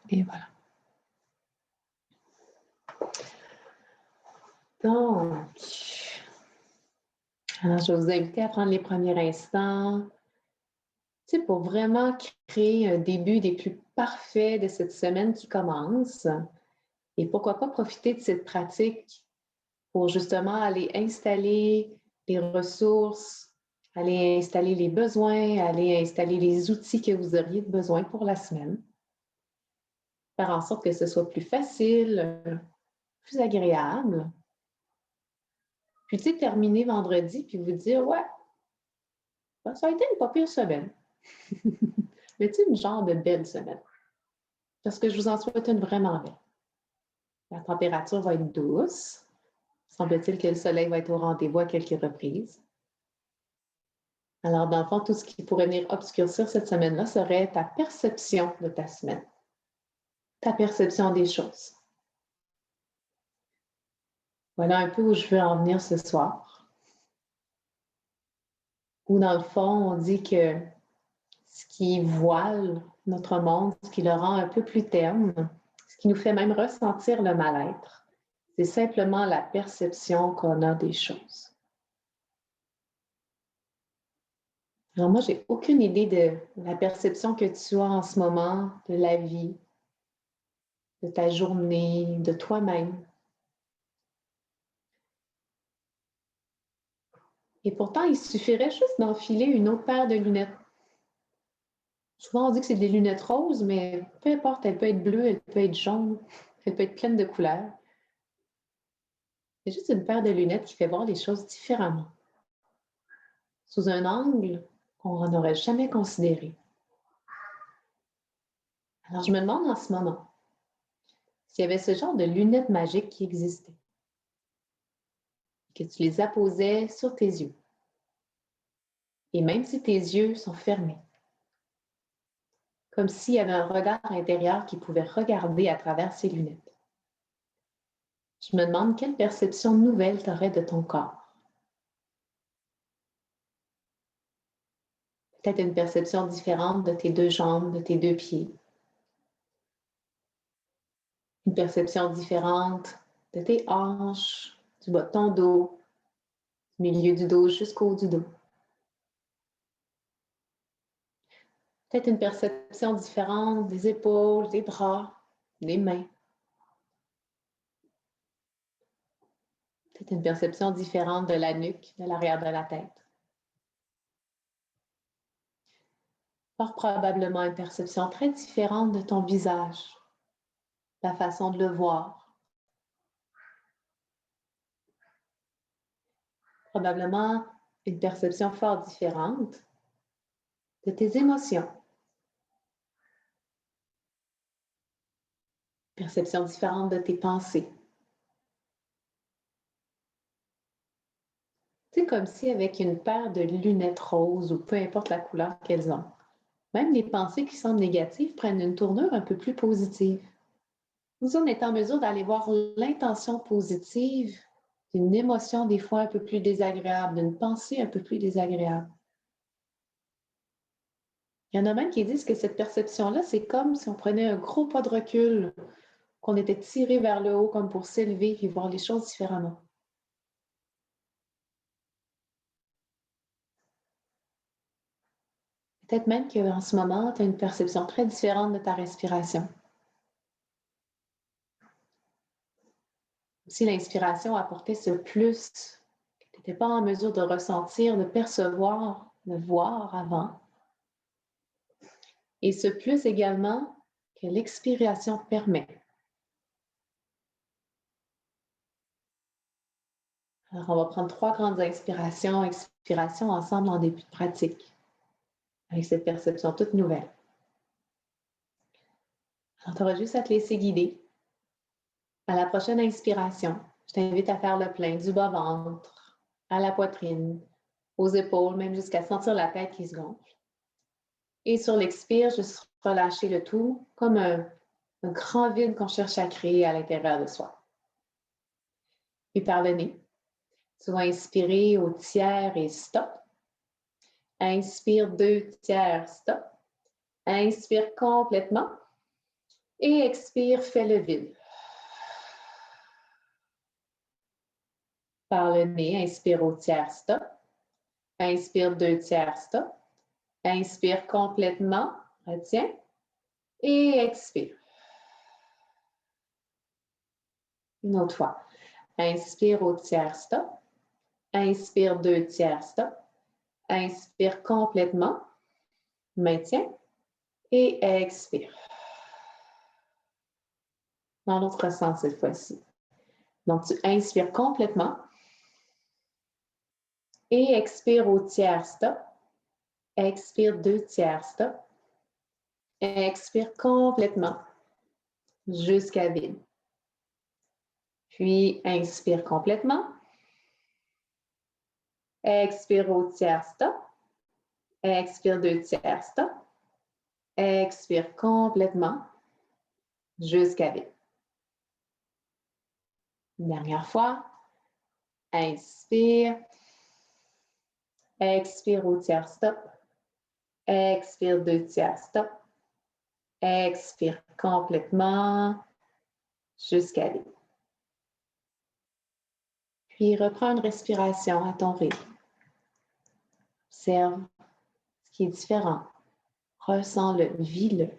Et voilà. Donc, alors je vais vous inviter à prendre les premiers instants, tu sais, pour vraiment créer un début des plus parfaits de cette semaine qui commence. Et pourquoi pas profiter de cette pratique pour justement aller installer les ressources, aller installer les besoins, aller installer les outils que vous auriez besoin pour la semaine. Faire en sorte que ce soit plus facile, plus agréable. Puis, tu sais, terminer vendredi, puis vous dire, ouais, ben, ça a été une pas pire semaine. Mais tu sais, une genre de belle semaine. Parce que je vous en souhaite une vraiment belle. La température va être douce. Semble-t-il que le soleil va être au rendez-vous à quelques reprises. Alors, dans le fond, tout ce qui pourrait venir obscurcir cette semaine-là serait ta perception de ta semaine, ta perception des choses. Voilà un peu où je veux en venir ce soir. Où, dans le fond, on dit que ce qui voile notre monde, ce qui le rend un peu plus terne, ce qui nous fait même ressentir le mal-être, c'est simplement la perception qu'on a des choses. Alors moi, j'ai aucune idée de la perception que tu as en ce moment de la vie, de ta journée, de toi-même. Et pourtant, il suffirait juste d'enfiler une autre paire de lunettes. Souvent, on dit que c'est des lunettes roses, mais peu importe, elle peut être bleue, elle peut être jaune, elle peut être pleine de couleurs. C'est juste une paire de lunettes qui fait voir les choses différemment, sous un angle qu'on n'aurait jamais considéré. Alors, je me demande en ce moment s'il y avait ce genre de lunettes magiques qui existaient, que tu les apposais sur tes yeux. Et même si tes yeux sont fermés, comme s'il y avait un regard intérieur qui pouvait regarder à travers ces lunettes. Je me demande quelle perception nouvelle tu aurais de ton corps. Peut-être une perception différente de tes deux jambes, de tes deux pieds. Une perception différente de tes hanches, du bas de ton dos, du milieu du dos jusqu'au haut du dos. Peut-être une perception différente des épaules, des bras, des mains. Peut-être une perception différente de la nuque, de l'arrière de la tête. Fort probablement une perception très différente de ton visage, la façon de le voir. Probablement une perception fort différente de tes émotions. Perception différente de tes pensées. C'est comme si avec une paire de lunettes roses ou peu importe la couleur qu'elles ont, même les pensées qui semblent négatives prennent une tournure un peu plus positive. Nous, on est en mesure d'aller voir l'intention positive d'une émotion des fois un peu plus désagréable, d'une pensée un peu plus désagréable. Il y en a même qui disent que cette perception-là, c'est comme si on prenait un gros pas de recul, qu'on était tiré vers le haut comme pour s'élever et voir les choses différemment. Peut-être même qu'en ce moment, tu as une perception très différente de ta respiration. Si l'inspiration apportait ce plus que tu n'étais pas en mesure de ressentir, de percevoir, de voir avant, et ce plus également que l'expiration permet. Alors, on va prendre 3 grandes inspirations, expirations ensemble en début de pratique, avec cette perception toute nouvelle. Alors, tu auras juste à te laisser guider. À la prochaine inspiration, je t'invite à faire le plein du bas-ventre, à la poitrine, aux épaules, même jusqu'à sentir la tête qui se gonfle. Et sur l'expire, juste relâcher le tout comme un grand vide qu'on cherche à créer à l'intérieur de soi. Puis par le nez, tu vas inspirer au tiers et stop. Inspire 2 tiers, stop. Inspire complètement. Et expire, fais le vide. Par le nez, inspire au tiers stop. Inspire 2 tiers stop. Inspire complètement, retiens. Et expire. Une autre fois. Inspire au tiers stop. Inspire 2 tiers stop. Inspire complètement. Maintiens. Et expire. Dans l'autre sens cette fois-ci. Donc, tu inspires complètement. Et expire au tiers stop. Expire 2 tiers stop. Expire complètement jusqu'à vide. Puis, inspire complètement. Expire au tiers stop. Expire 2 tiers stop. Expire complètement jusqu'à vide. Une dernière fois. Inspire. Expire au tiers stop. Expire 2 tiers stop. Expire complètement jusqu'à vide. Puis reprends une respiration à ton rythme. Observe ce qui est différent. Ressens-le, vis-le.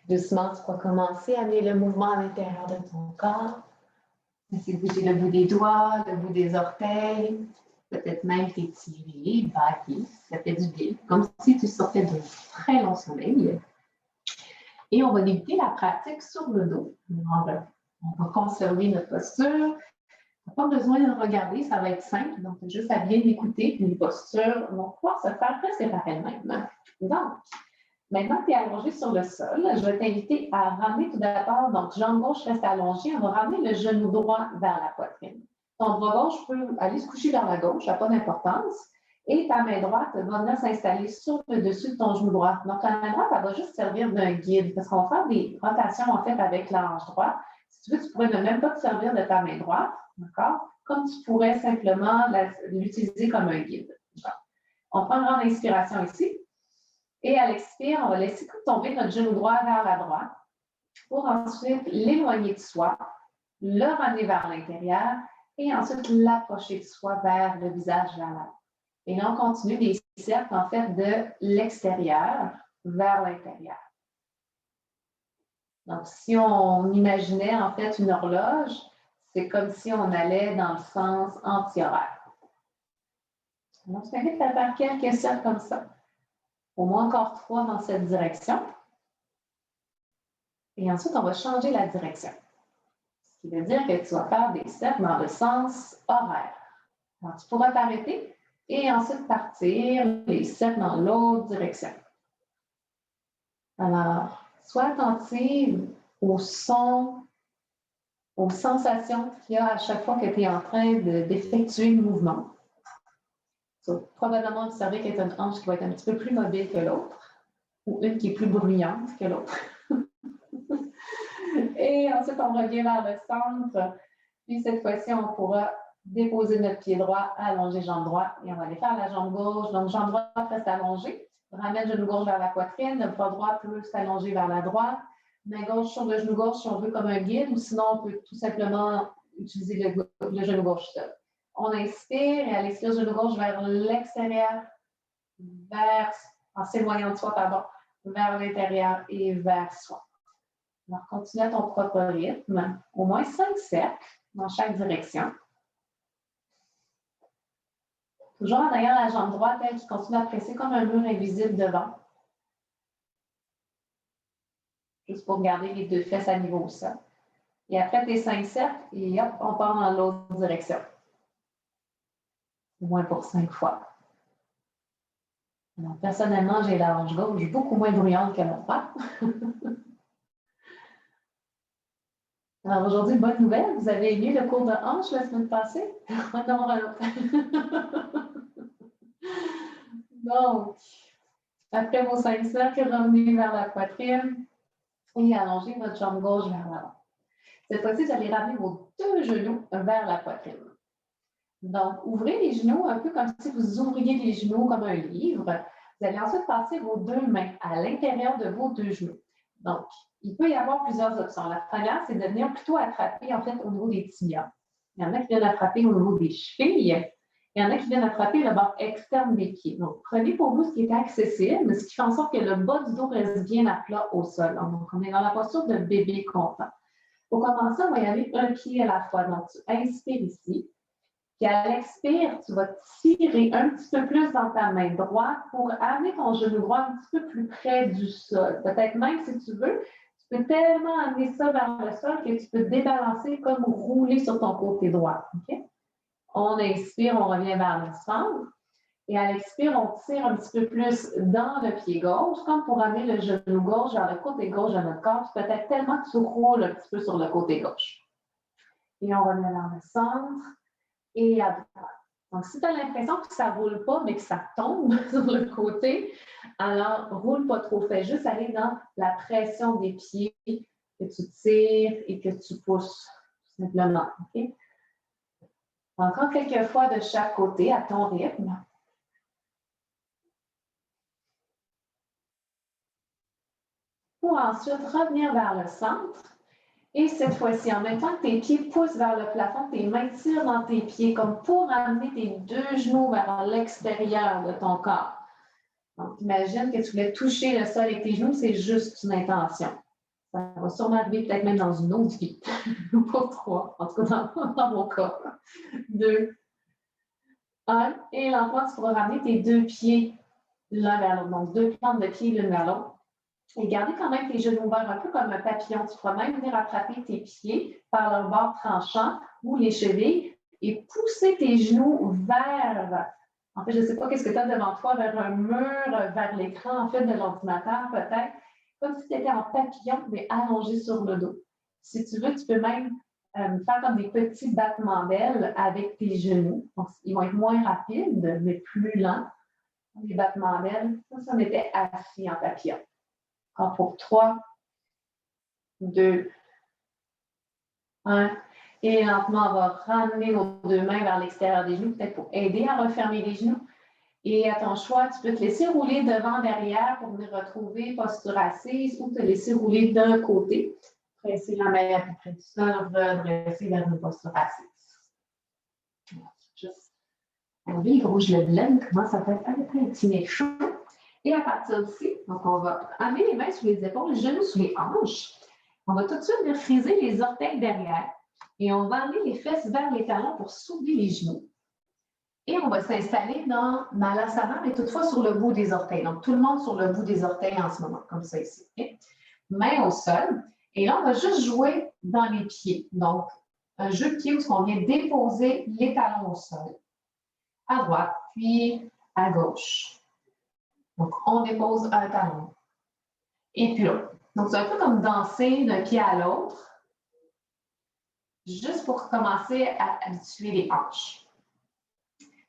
Doucement, tu vas commencer à amener le mouvement à l'intérieur de ton corps. Essaye de bouger le bout des doigts, le bout des orteils, peut-être même t'étirer, baquer, ça fait du bien, comme si tu sortais d'un très long sommeil. Et on va débuter la pratique sur le dos. On va conserver notre posture. Pas besoin de regarder, ça va être simple. Donc, juste à bien écouter, puis les postures vont pouvoir se faire presque par elles-mêmes. Donc, maintenant, tu es allongé sur le sol. Je vais t'inviter à ramener tout d'abord, donc jambe gauche reste allongée. On va ramener le genou droit vers la poitrine. Ton bras gauche peut aller se coucher vers la gauche, ça n'a pas d'importance. Et ta main droite va venir s'installer sur le dessus de ton genou droit. Donc, la main droite, elle va juste servir d'un guide parce qu'on va faire des rotations, en fait, avec la hanche droite. Si tu veux, tu pourrais ne même pas te servir de ta main droite, d'accord? Comme tu pourrais simplement l'utiliser comme un guide. On prend une grande inspiration ici. Et à l'expire, on va laisser tomber notre genou droit vers la droite pour ensuite l'éloigner de soi, le ramener vers l'intérieur et ensuite l'approcher de soi vers le visage vers l'avant. Et là, on continue des cercles, en fait, de l'extérieur vers l'intérieur. Donc, si on imaginait, en fait, une horloge, c'est comme si on allait dans le sens anti-horaire. Donc, je t'invite à faire quelques cercles comme ça. Au moins encore 3 dans cette direction. Et ensuite, on va changer la direction. Ce qui veut dire que tu vas faire des cercles dans le sens horaire. Alors, tu pourras t'arrêter et ensuite partir les cercles dans l'autre direction. Alors, sois attentive au son, aux sensations qu'il y a à chaque fois que tu es en train d'effectuer le mouvement. Tu vas probablement observer qu'il y a une hanche qui va être un petit peu plus mobile que l'autre ou une qui est plus bruyante que l'autre. Et ensuite, on revient vers le centre. Puis cette fois-ci, on pourra déposer notre pied droit, allonger jambe droite et on va aller faire la jambe gauche. Donc, jambe droite reste allongée. Ramène le genou gauche vers la poitrine. Le bras droit peut s'allonger vers la droite. Main gauche sur le genou gauche si on veut comme un guide ou sinon on peut tout simplement utiliser le genou gauche seul. On inspire et à l'expire, genou gauche vers l'extérieur, en s'éloignant de soi, vers l'intérieur et vers soi. Alors, continue à ton propre rythme. Au moins 5 cercles dans chaque direction. Toujours en ayant la jambe droite, elle qui continue à presser comme un mur invisible devant. Juste pour garder les 2 fesses à niveau au sol. Et après tes 5 cercles, et hop, on part dans l'autre direction. Au moins pour 5 fois. Alors, personnellement, j'ai la hanche gauche beaucoup moins bruyante que mon droite. Alors aujourd'hui, bonne nouvelle, vous avez aimé le cours de hanche la semaine passée? Donc, après vos 5 cercles, revenez vers la poitrine et allongez votre jambe gauche vers l'avant. Cette fois-ci, vous allez ramener vos 2 genoux vers la poitrine. Donc, ouvrez les genoux un peu comme si vous ouvriez les genoux comme un livre. Vous allez ensuite passer vos deux mains à l'intérieur de vos deux genoux. Donc, il peut y avoir plusieurs options. La première, c'est de venir plutôt attraper en fait au niveau des tibias. Il y en a qui viennent attraper au niveau des chevilles. Il y en a qui viennent attraper le bord externe des pieds. Donc, prenez pour vous ce qui est accessible, ce qui fait en sorte que le bas du dos reste bien à plat au sol. Donc, on est dans la posture de bébé content. Pour commencer, on va y aller un pied à la fois. Donc, tu inspires ici. Puis à l'expire, tu vas tirer un petit peu plus dans ta main droite pour amener ton genou droit un petit peu plus près du sol. Peut-être même, si tu veux, tu peux tellement amener ça vers le sol que tu peux te débalancer comme rouler sur ton côté droit. Okay? On inspire, on revient vers le centre. Et à l'expire, on tire un petit peu plus dans le pied gauche, comme pour amener le genou gauche vers le côté gauche de notre corps. Peut-être tellement que tu roules un petit peu sur le côté gauche. Et on revient vers le centre. Et à droite. Donc, si tu as l'impression que ça ne roule pas, mais que ça tombe sur le côté, alors roule pas trop. Fais juste aller dans la pression des pieds, que tu tires et que tu pousses, tout simplement. Okay? Encore quelques fois de chaque côté à ton rythme. Pour ensuite revenir vers le centre. Et cette fois-ci, en même temps que tes pieds poussent vers le plafond, tes mains tirent dans tes pieds comme pour amener tes deux genoux vers l'extérieur de ton corps. Donc, imagine que tu voulais toucher le sol avec tes genoux, c'est juste une intention. Ça va sûrement arriver peut-être même dans une autre vie. Pour 3, en tout cas dans mon cas. 2, 1. Et lentement, tu pourras ramener tes deux pieds l'un vers l'autre. Donc, deux plantes de pieds l'une vers l'autre. Et garder quand même tes genoux ouverts un peu comme un papillon. Tu pourras même venir attraper tes pieds par leur bord tranchant ou les chevilles et pousser tes genoux vers, en fait, je ne sais pas qu'est-ce que tu as devant toi, vers un mur, vers l'écran, en fait, de l'ordinateur peut-être, comme si tu étais en papillon, mais allongé sur le dos. Si tu veux, tu peux même faire comme des petits battements d'ailes avec tes genoux. Donc, ils vont être moins rapides, mais plus lents. Les battements d'ailes, ça, on était assis en papillon. Alors pour 3, 2, 1. Et lentement, on va ramener nos deux mains vers l'extérieur des genoux, peut-être pour aider à refermer les genoux. Et à ton choix, tu peux te laisser rouler devant, derrière pour venir retrouver posture assise ou te laisser rouler d'un côté. Presser la main à peu près du sol, redresser vers une posture assise. Juste enlever, il rouge le blend, comment ça fait un petit nez chaud. Et à partir d'ici, donc on va amener les mains sous les épaules, les genoux sous les hanches. On va tout de suite venir friser les orteils derrière et on va amener les fesses vers les talons pour soulever les genoux. Et on va s'installer dans Malasana, mais toutefois sur le bout des orteils. Donc, tout le monde sur le bout des orteils en ce moment, comme ça ici. Okay? Main au sol. Et là, on va juste jouer dans les pieds. Donc, un jeu de pieds où on vient déposer les talons au sol. À droite, puis à gauche. Donc, on dépose un talon. Et puis là. Donc, c'est un peu comme danser d'un pied à l'autre, juste pour commencer à habituer les hanches.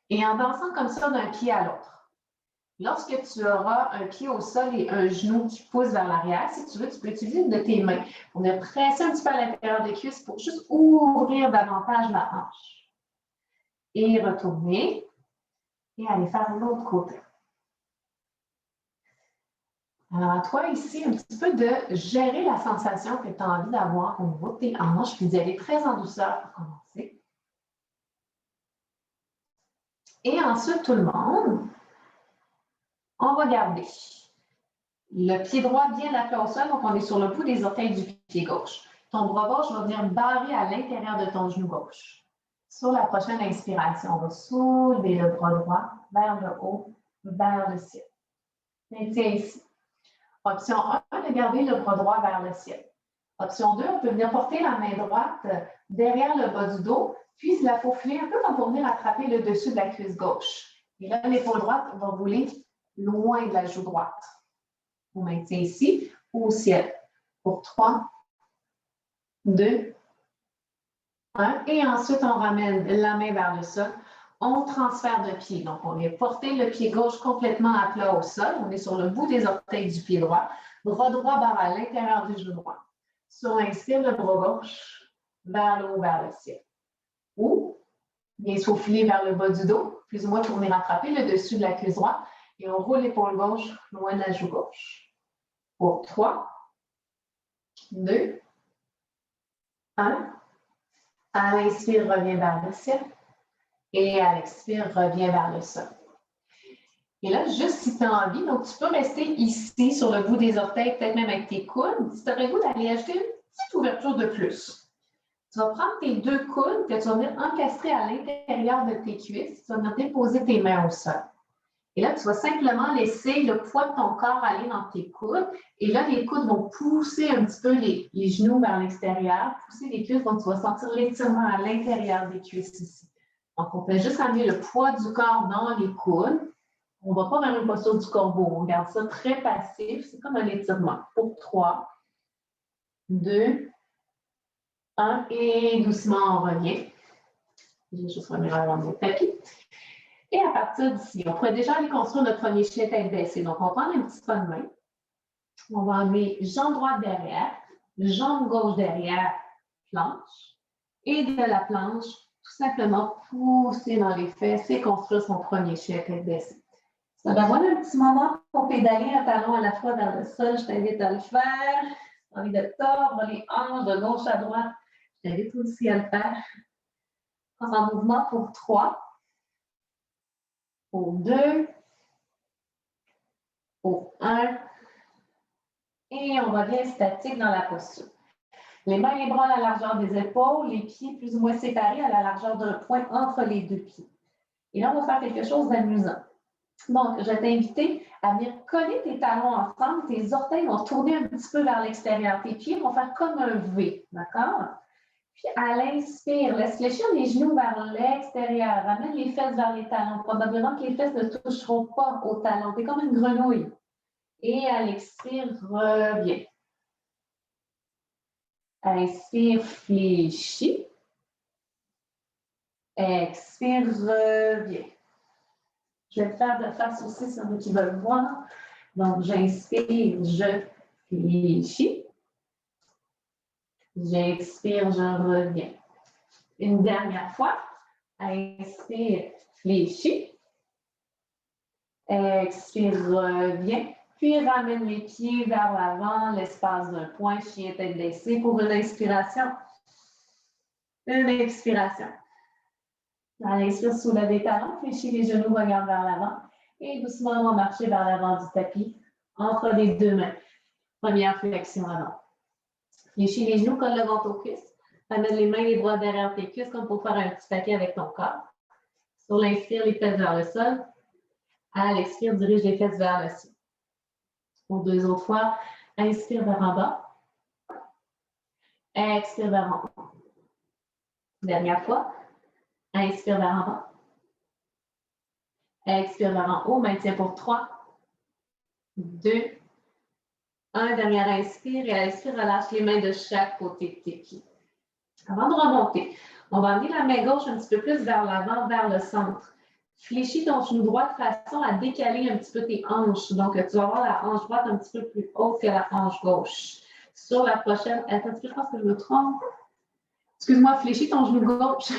Et en dansant comme ça d'un pied à l'autre, lorsque tu auras un pied au sol et un genou qui pousse vers l'arrière, si tu veux, tu peux utiliser une de tes mains. On va presser un petit peu à l'intérieur des cuisses pour juste ouvrir davantage la hanche. Et retourner et aller faire l'autre côté. Alors, à toi ici, un petit peu de gérer la sensation que tu as envie d'avoir au niveau de tes hanches, puis d'y aller très en douceur pour commencer. Et ensuite, tout le monde, on va garder le pied droit bien à plat au sol, donc on est sur le bout des orteils du pied gauche. Ton bras gauche va venir barrer à l'intérieur de ton genou gauche. Sur la prochaine inspiration, on va soulever le bras droit vers le haut, vers le ciel. Maintiens ici. Option 1, de garder le bras droit vers le ciel. Option 2, on peut venir porter la main droite derrière le bas du dos, puis la faufiler un peu comme pour venir attraper le dessus de la cuisse gauche. Et là, l'épaule droite va rouler loin de la joue droite. On maintient ici, au ciel. Pour 3, 2, 1. Et ensuite, on ramène la main vers le sol. On transfère de pied. Donc, on vient porter le pied gauche complètement à plat au sol. On est sur le bout des orteils du pied droit. Bras droit barre à l'intérieur du genou droit. Sur l'inspire, le bras gauche vers le haut, vers le ciel. Ou, bien souffler vers le bas du dos, plus ou moins pour venir attraper le dessus de la cuisse droite. Et on roule l'épaule gauche loin de la joue gauche. Pour 3, 2, 1. À l'inspire, reviens vers le ciel. Et à l'expire, reviens vers le sol. Et là, juste si tu as envie, donc tu peux rester ici sur le bout des orteils, peut-être même avec tes coudes. Si tu aurais le goût d'aller ajouter une petite ouverture de plus. Tu vas prendre tes 2 coudes que tu vas venir encastrer à l'intérieur de tes cuisses. Tu vas venir déposer tes mains au sol. Et là, tu vas simplement laisser le poids de ton corps aller dans tes coudes. Et là, les coudes vont pousser un petit peu les genoux vers l'extérieur, pousser les cuisses. Donc, tu vas sentir l'étirement à l'intérieur des cuisses ici. Donc, on fait juste amener le poids du corps dans les coudes. On ne va pas vers une posture du corbeau. On garde ça très passif. C'est comme un étirement. Pour 3, 2, 1. Et doucement, on revient. Je vais juste revenir avant mon tapis. Et à partir d'ici, on pourrait déjà aller construire notre premier chien tête baissée. Donc, on prend un petit pas de main. On va emmener jambe droite derrière, jambe gauche derrière, planche. Et de la planche, tout simplement pousser dans les fesses et construire son premier chien tête baissée. Ça va avoir un petit moment pour pédaler un talon à la fois vers le sol. Je t'invite à le faire. Si tu as envie de tordre les hanches de gauche à droite, je t'invite aussi à le faire. On en mouvement pour 3. Pour 2, pour 1, et on revient statique dans la posture. Les mains et les bras à la largeur des épaules, les pieds plus ou moins séparés à la largeur d'un point entre les 2 pieds. Et là, on va faire quelque chose d'amusant. Donc, je vais t'inviter à venir coller tes talons ensemble, tes orteils vont tourner un petit peu vers l'extérieur, tes pieds vont faire comme un V, d'accord? Puis à l'inspire, laisse fléchir les genoux vers l'extérieur, ramène les fesses vers les talons. Probablement que les fesses ne toucheront pas aux talons. Tu es comme une grenouille. Et à l'expire, reviens. Inspire, fléchis. Expire, reviens. Je vais le faire de face aussi, ceux qui veulent voir. Donc, j'inspire, je fléchis. J'expire, je reviens. Une dernière fois. Inspire, fléchis. Expire, reviens. Puis ramène les pieds vers l'avant, l'espace d'un point, chien tête baissée pour une inspiration. Une expiration. À l'inspire, soulève les talons, fléchis les genoux, regarde vers l'avant. Et doucement, on va marcher vers l'avant du tapis, entre les 2 mains. Première flexion avant. Fléchis les genoux, colle le ventre aux cuisses. Ramène les mains et les bras derrière tes cuisses, comme pour faire un petit paquet avec ton corps. Sur l'inspire, les fesses vers le sol. À l'expire, dirige les fesses vers le ciel. Pour 2 autres fois, inspire vers en bas. Expire vers en haut. Dernière fois. Inspire vers en bas. Expire vers en haut. Maintien pour 3, 2, 1. Dernière inspire. Et à l'expire, relâche les mains de chaque côté de tes pieds. Avant de remonter, on va amener la main gauche un petit peu plus vers l'avant, vers le centre. Fléchis ton genou droit de façon à décaler un petit peu tes hanches. Donc, tu vas avoir la hanche droite un petit peu plus haute que la hanche gauche. Sur la prochaine, attends, je pense que je me trompe. Excuse-moi, fléchis ton genou gauche.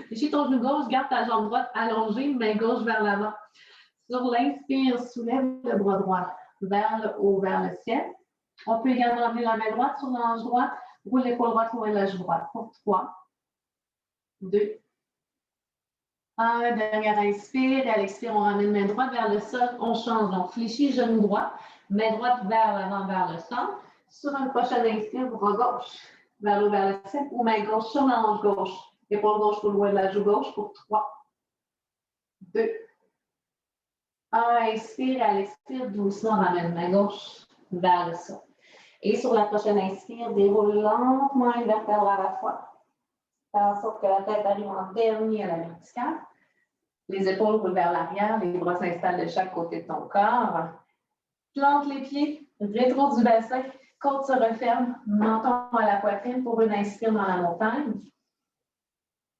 Fléchis ton genou gauche, garde ta jambe droite allongée, main gauche vers l'avant. Sur l'inspire, soulève le bras droit vers le haut, vers le ciel. On peut également amener la main droite sur la hanche droite, roule l'épaule droite loin de la joue droite. Pour 3, 2, 1. Dernière inspire. Et à l'expire, on ramène main droite vers le sol. On change. Donc, fléchis genou droit, main droite vers l'avant, vers le centre. Sur une prochaine inspire, bras gauche vers le vers le ciel ou main gauche sur la hanche gauche. Épaule gauche au loin de la joue gauche pour 3, 2, 1. Inspire. À l'expire, doucement, ramène main gauche vers le sol. Et sur la prochaine inspire, déroule lentement une vertèbre à la fois. Faire en sorte que la tête arrive en dernier à la verticale. Les épaules roulent vers l'arrière, les bras s'installent de chaque côté de ton corps. Plante les pieds, rétro du bassin, côte se referme, menton à la poitrine pour une inspire dans la montagne.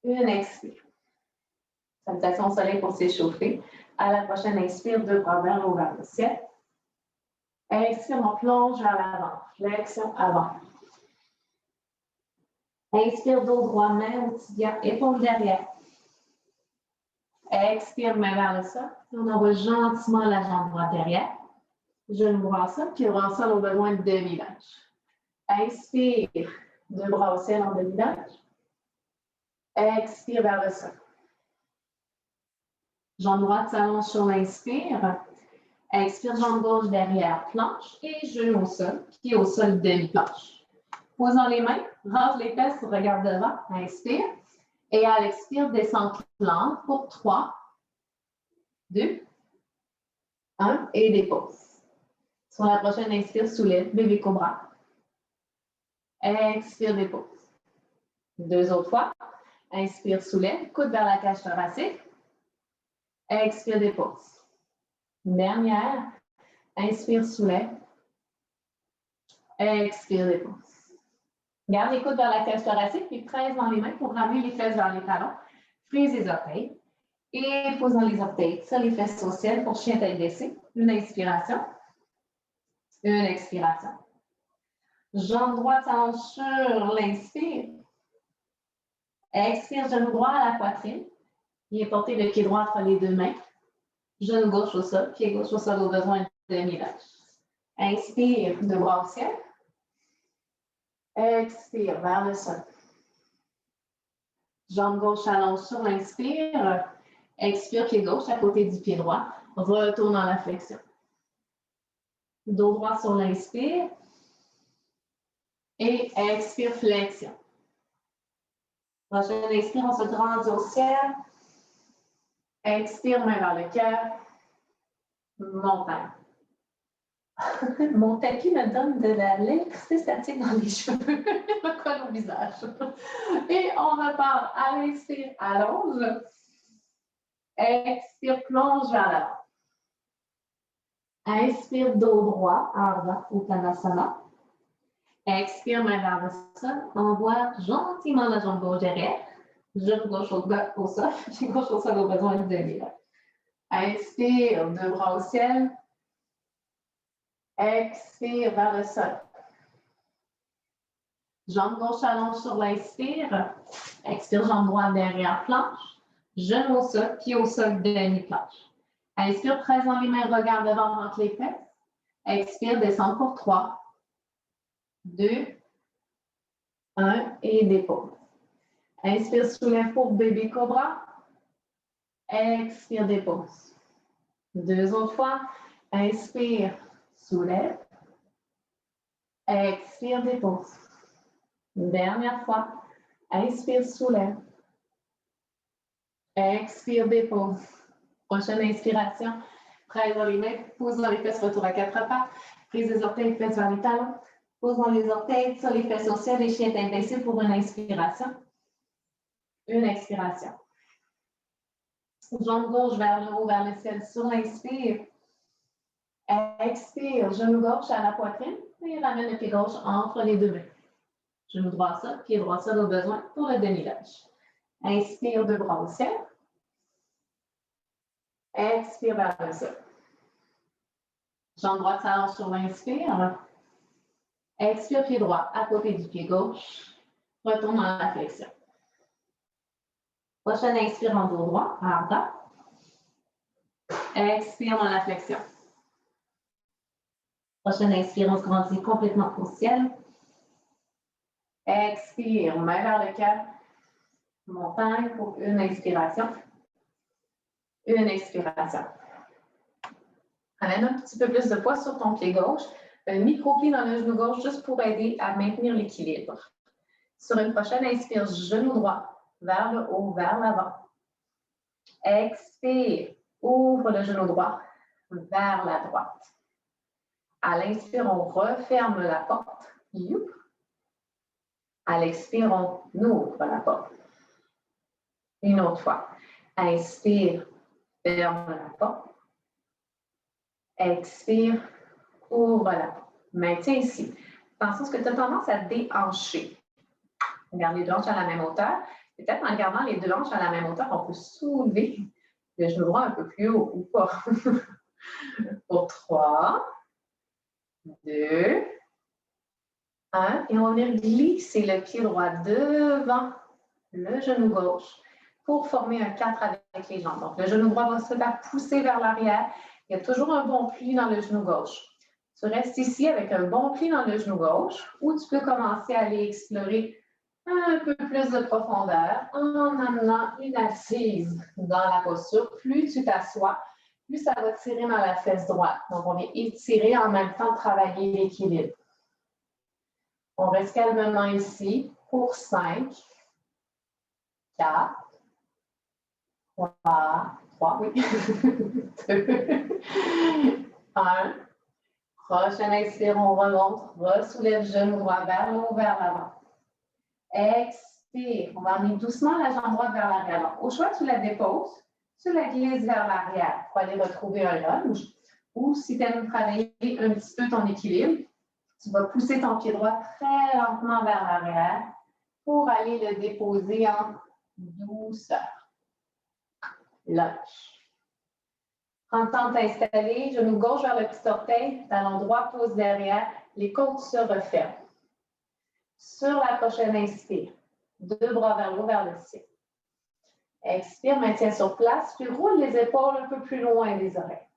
Une expire. Salutation au soleil pour s'échauffer. À la prochaine inspire, 2 bras vers l'eau, vers le ciel. Expire, on plonge vers l'avant. Flexion avant. Inspire, dos droit, main au tibia, épaule derrière. Expire, main vers le sol. On envoie gentiment la jambe droite derrière. Genou droit au sol, pied droit au sol au besoin de demi-lâche. Inspire, deux bras au ciel en demi-lâche. Expire vers le sol. Jambe droite s'allonge sur l'inspire. Expire, jambe gauche derrière, planche et genou au sol, pied au sol, demi-planche. Posons les mains, range les fesses, regarde devant, inspire. Et à l'expire, descend plante pour 3, 2, 1 et dépose. Sur la prochaine inspire, soulève, bébé cobra. Expire, dépose. Deux autres fois. Inspire, soulève, coude vers la cage thoracique. Expire, dépose. Dernière. Inspire, soulève. Expire, dépose. Garde les coudes vers la cage thoracique, puis presse dans les mains pour ramener les fesses vers les talons. Frise les orteils. Et posons les orteils sur les fesses au ciel pour chien tête baissée. Une inspiration. Une expiration. Jambe droite s'allonge sur l'inspire. Expire, genou droit à la poitrine. Viens porter le pied droit entre les deux mains. Genou gauche au sol, pied gauche au sol au besoin de demi-lâche. Inspire, deux bras au ciel. Expire, vers le sol. Jambe gauche s'allonge sur l'inspire. Expire, pied gauche à côté du pied droit. Retourne dans la flexion. Dos droit sur l'inspire. Et expire, flexion. Prochaine inspire, on se grandit au ciel. Expire, main vers le cœur. Montagne. Mon tapis me donne de l'électricité statique dans les cheveux. Je me colle au visage. Et on repart à l'inspire, allonge. Expire, plonge vers l'avant. Inspire, dos droit, Ardha Uttanasana. Expire, main vers le sol. Envoie gentiment la jambe gauche derrière. Genou gauche au sol. Pied gauche au sol au besoin de demi-lâche. Inspire, deux bras au ciel. Expire vers le sol. Jambe gauche allonge sur l'inspire. Expire, jambe droite derrière, planche. Genou au sol, pied au sol, demi-planche. Inspire, presse dans les mains, regarde devant, rentre les fesses. Expire, descend pour 3, 2, 1 et dépose. Inspire, soulève pour bébé cobra. Expire, dépose. Deux autres fois. Inspire, soulève. Expire, dépose. Dernière fois. Inspire, soulève. Expire, dépose. Prochaine inspiration. Presse dans les mains, pose dans les fesses, retour à quatre pattes. Prise des orteils, fesses vers les talons. Pose dans les orteils, sur les fesses au ciel, les chiens tête baissée pour une inspiration. Une expiration. Jambe gauche vers le haut, vers le ciel sur l'inspire. Expire, genou gauche à la poitrine et ramène le pied gauche entre les deux mains. Genou droit sol, pied droit sol au besoin pour le demi-lâche. Inspire, deux bras au ciel. Expire vers le sol. Jambe droite s'allonge sur l'inspire. Expire, pied droit à côté du pied gauche. Retourne dans la flexion. Prochaine inspire en dos droit, Ardha. Expire dans la flexion. Prochaine inspire, on se grandit complètement au ciel. Expire, main vers le cœur. Montagne pour une inspiration. Une expiration. Amène un petit peu plus de poids sur ton pied gauche. Un micro-pli dans le genou gauche juste pour aider à maintenir l'équilibre. Sur une prochaine inspire, genou droit vers le haut, vers l'avant. Expire, ouvre le genou droit vers la droite. À l'inspire, on referme la porte. À l'expire, on ouvre la porte. Une autre fois. Inspire, ferme la porte. Expire, ouvre la porte. Maintiens ici. Attention, est-ce que tu as tendance à déhancher? Garde les deux hanches à la même hauteur. Peut-être en gardant les deux hanches à la même hauteur, on peut soulever le genou droit un peu plus haut ou pas. Pour 3, 2, 1. Et on va venir glisser le pied droit devant le genou gauche pour former un 4 avec avec les jambes. Donc, le genou droit va se mettre à pousser vers l'arrière. Il y a toujours un bon pli dans le genou gauche. Tu restes ici avec un bon pli dans le genou gauche ou tu peux commencer à aller explorer un peu plus de profondeur en amenant une assise dans la posture. Plus tu t'assois, plus ça va tirer dans la fesse droite. Donc, on vient étirer en même temps de travailler l'équilibre. On reste calmement ici pour 5, 4, 3, oui, 2, 1. Prochaine expire, on remonte, ressoulève genou droit vers le haut, vers l'avant. Expire, on va amener doucement la jambe droite vers l'arrière. Au choix, tu la déposes, tu la glisses vers l'arrière pour aller retrouver un lunge. Ou si tu aimes travailler un petit peu ton équilibre, tu vas pousser ton pied droit très lentement vers l'arrière pour aller le déposer en douceur. Lunge. Prends le temps de t'installer, genou gauche vers le petit orteil, talon droit pose derrière, les côtes se referment. Sur la prochaine inspire, 2 bras vers le haut, vers le ciel. Expire, maintiens sur place, puis roule les épaules un peu plus loin des oreilles.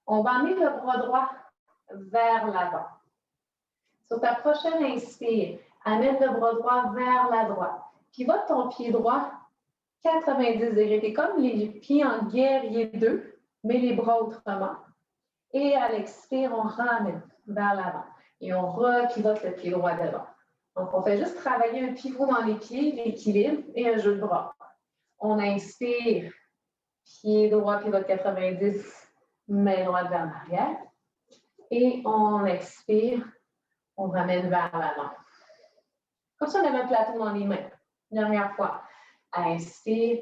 On va amener le bras droit vers l'avant. Sur ta prochaine inspire, amène le bras droit vers la droite. Pivote ton pied droit 90 degrés. C'est comme les pieds en guerrier 2. Mais les bras autrement. Et à l'expire, on ramène vers l'avant. Et on repivote le pied droit devant. Donc, on fait juste travailler un pivot dans les pieds, l'équilibre et un jeu de bras. On inspire, pied droit, pivote 90, main droite vers l'arrière. Et on expire, on ramène vers l'avant. Comme ça, on avait un plateau dans les mains. Dernière fois. Inspire,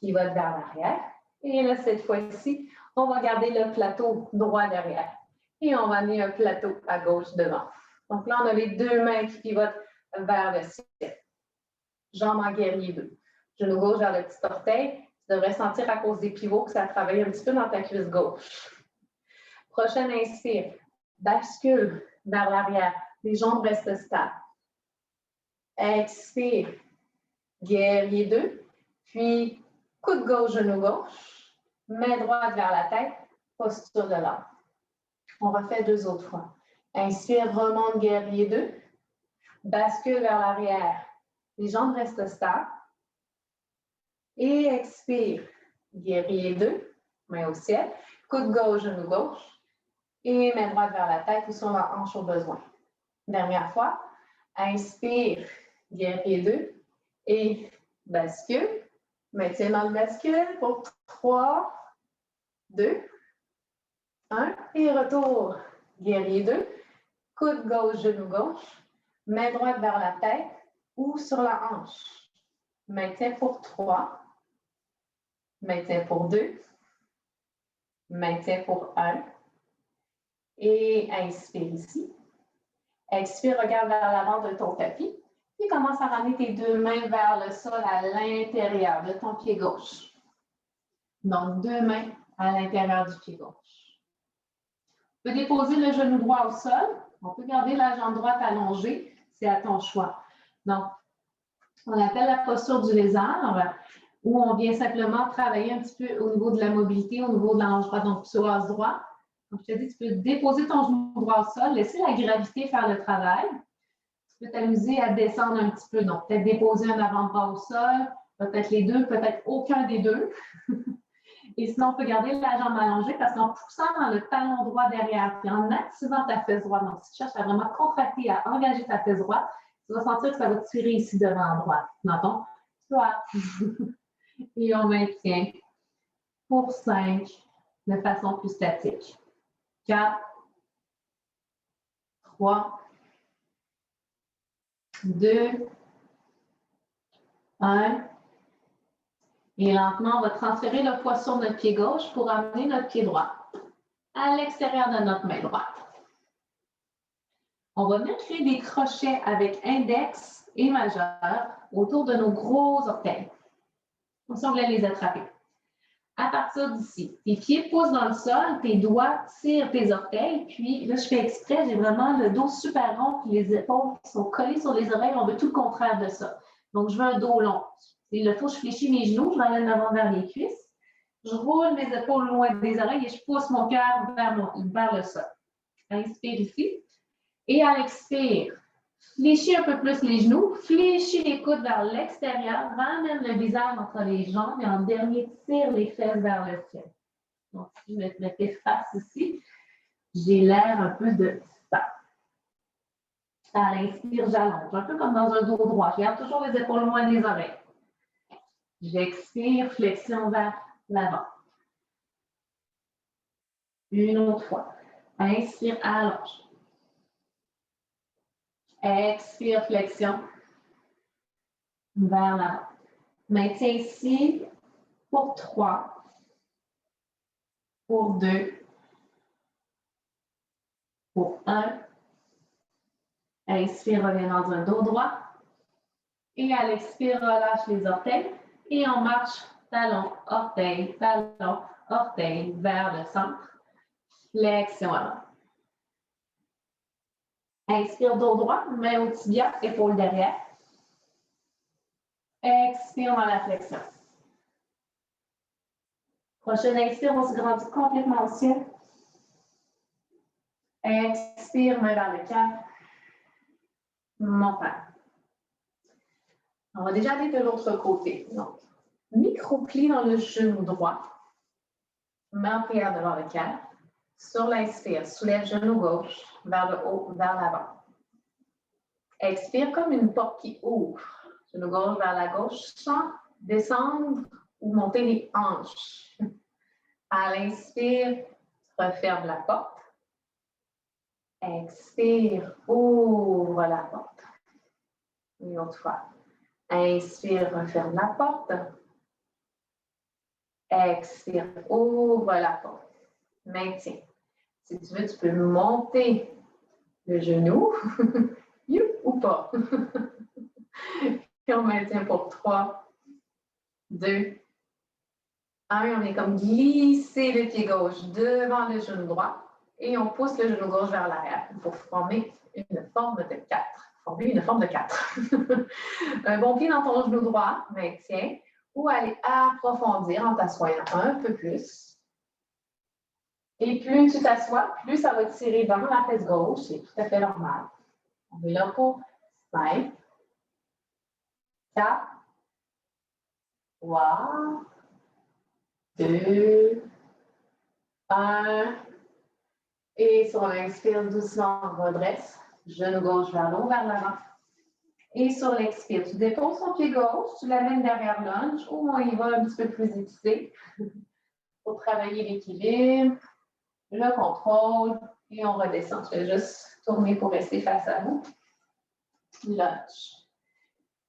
pivote vers l'arrière. Et là, cette fois-ci, on va garder le plateau droit derrière. Et on va amener un plateau à gauche devant. Donc là, on a les 2 mains qui pivotent vers le ciel. Jambes en guerrier 2. Genou gauche vers le petit orteil. Tu devrais sentir à cause des pivots que ça travaille un petit peu dans ta cuisse gauche. Prochaine inspire. Bascule vers l'arrière. Les jambes restent stables. Expire. Guerrier 2. Puis, coude gauche, genou gauche. Main droite vers la tête, posture de l'âme. On refait 2 autres fois. Inspire, remonte, guerrier 2. Bascule vers l'arrière. Les jambes restent stables. Et expire, guerrier 2. Main au ciel. Coude gauche, genou gauche. Et main droite vers la tête ou sur la hanche au besoin. Dernière fois. Inspire, guerrier 2. Et bascule. Maintiens dans le bascule pour 3, 2, 1, et retour. Guerrier 2, coude gauche, genou gauche, main droite vers la tête ou sur la hanche. Maintien pour 3, maintien pour 2, maintien pour 1, et inspire ici. Expire, regarde vers l'avant de ton tapis, puis commence à ramener tes 2 mains vers le sol à l'intérieur de ton pied gauche. Donc, 2 mains à l'intérieur du pied gauche. Tu peux déposer le genou droit au sol. On peut garder la jambe droite allongée. C'est à ton choix. Donc, on appelle la posture du lézard, où on vient simplement travailler un petit peu au niveau de la mobilité, au niveau de la hanche droite, donc psoas droit. Donc, je te dis, tu peux déposer ton genou droit au sol, laisser la gravité faire le travail. Tu peux t'amuser à descendre un petit peu. Donc, peut-être déposer un avant-bras au sol, peut-être les 2, peut-être aucun des 2. Et sinon, on peut garder la jambe allongée parce qu'en poussant dans le talon droit derrière et en activant ta fesse droite, donc si tu cherches à vraiment contracter, à engager ta fesse droite, tu vas sentir que ça va tirer ici devant à droite, dans ton psoas. Et on maintient pour 5 de façon plus statique. 4, 3, 2, 1. Et lentement, on va transférer le poids sur notre pied gauche pour amener notre pied droit à l'extérieur de notre main droite. On va venir créer des crochets avec index et majeur autour de nos gros orteils. Comme ça, on va les attraper. À partir d'ici, tes pieds poussent dans le sol, tes doigts tirent tes orteils, puis là, je fais exprès, j'ai vraiment le dos super rond, puis les épaules qui sont collées sur les oreilles. On veut tout le contraire de ça. Donc, je veux un dos long. Il faut que je fléchisse mes genoux, je m'amène l'avant vers les cuisses. Je roule mes épaules loin des oreilles et je pousse mon cœur vers le sol. Inspire ici. Et à l'expire, fléchis un peu plus les genoux, fléchis les coudes vers l'extérieur, ramène le visage entre les jambes et en dernier, tire les fesses vers le ciel. Donc, si je me fais face ici, j'ai l'air un peu de ça. À l'inspire, j'allonge, un peu comme dans un dos droit. Je garde toujours les épaules loin des oreilles. J'expire, flexion vers l'avant. Une autre fois. Inspire, allonge. Expire, flexion vers l'avant. Maintiens ici pour 3, pour 2, pour 1. Inspire, reviens dans un dos droit. Et à l'expire, relâche les orteils. Et on marche talon, orteil, vers le centre. Flexion avant. Inspire, dos droit, main au tibia, épaule derrière. Expire dans la flexion. Prochaine inspire, on se grandit complètement au ciel. Expire, main vers le cœur. Montagne. On va déjà aller de l'autre côté. Donc, micro-plie dans le genou droit. Main en prière devant le cœur. Sur l'inspire, soulève genou gauche vers le haut, vers l'avant. Expire comme une porte qui ouvre. Genou gauche vers la gauche, sans descendre ou monter les hanches. À l'inspire, referme la porte. Expire, ouvre la porte. Une autre fois. Inspire, referme la porte. Expire, ouvre la porte. Maintiens. Si tu veux, tu peux monter le genou, ou pas. Puis on maintient pour 3, 2, 1. On est comme glisser le pied gauche devant le genou droit et on pousse le genou gauche vers l'arrière pour former une forme de 4. Un bon pied dans ton genou droit, maintiens, ou aller approfondir en t'assoyant un peu plus. Et plus tu t'assois, plus ça va tirer dans la fesse gauche, c'est tout à fait normal. On est là pour 5, 4, 3, 2, 1. Et sur l'inspire, doucement, on redresse. Genou gauche vers l'eau, vers l'avant. Et sur l'expire, tu déposes ton pied gauche, tu l'amènes derrière lunge ou on y va un petit peu plus épicé pour travailler l'équilibre, le contrôle et on redescend. Je vais juste tourner pour rester face à vous. Lunge.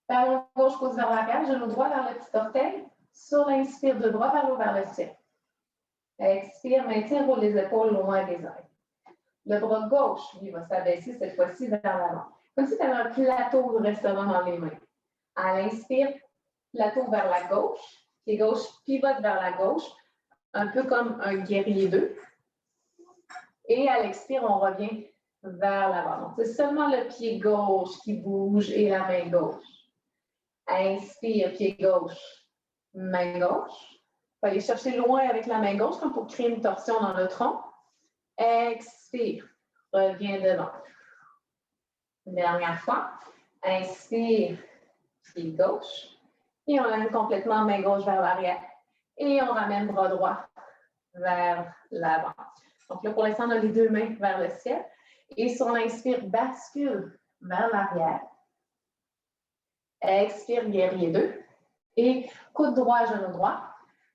Talon gauche pousse vers l'arrière, genou droit vers le petit orteil. Sur l'inspire, deux bras vers l'eau, vers le ciel. Expire, maintiens, roule les épaules loin des oreilles. Le bras gauche, lui, va s'abaisser cette fois-ci vers l'avant. Comme si tu avais un plateau de restaurant dans les mains. À l'inspire, plateau vers la gauche. Pied gauche pivote vers la gauche, un peu comme un guerrier 2. Et à l'expire, on revient vers l'avant. Donc, c'est seulement le pied gauche qui bouge et la main gauche. Inspire, pied gauche, main gauche. On va aller chercher loin avec la main gauche comme pour créer une torsion dans le tronc. Expire, reviens devant. Une dernière fois. Inspire, pied gauche. Et on amène complètement main gauche vers l'arrière. Et on ramène bras droit vers l'avant. Donc là, pour l'instant, on a les deux mains vers le ciel. Et sur l'inspire, bascule vers l'arrière. Expire, guerrier 2. Et coude droit, genou droit.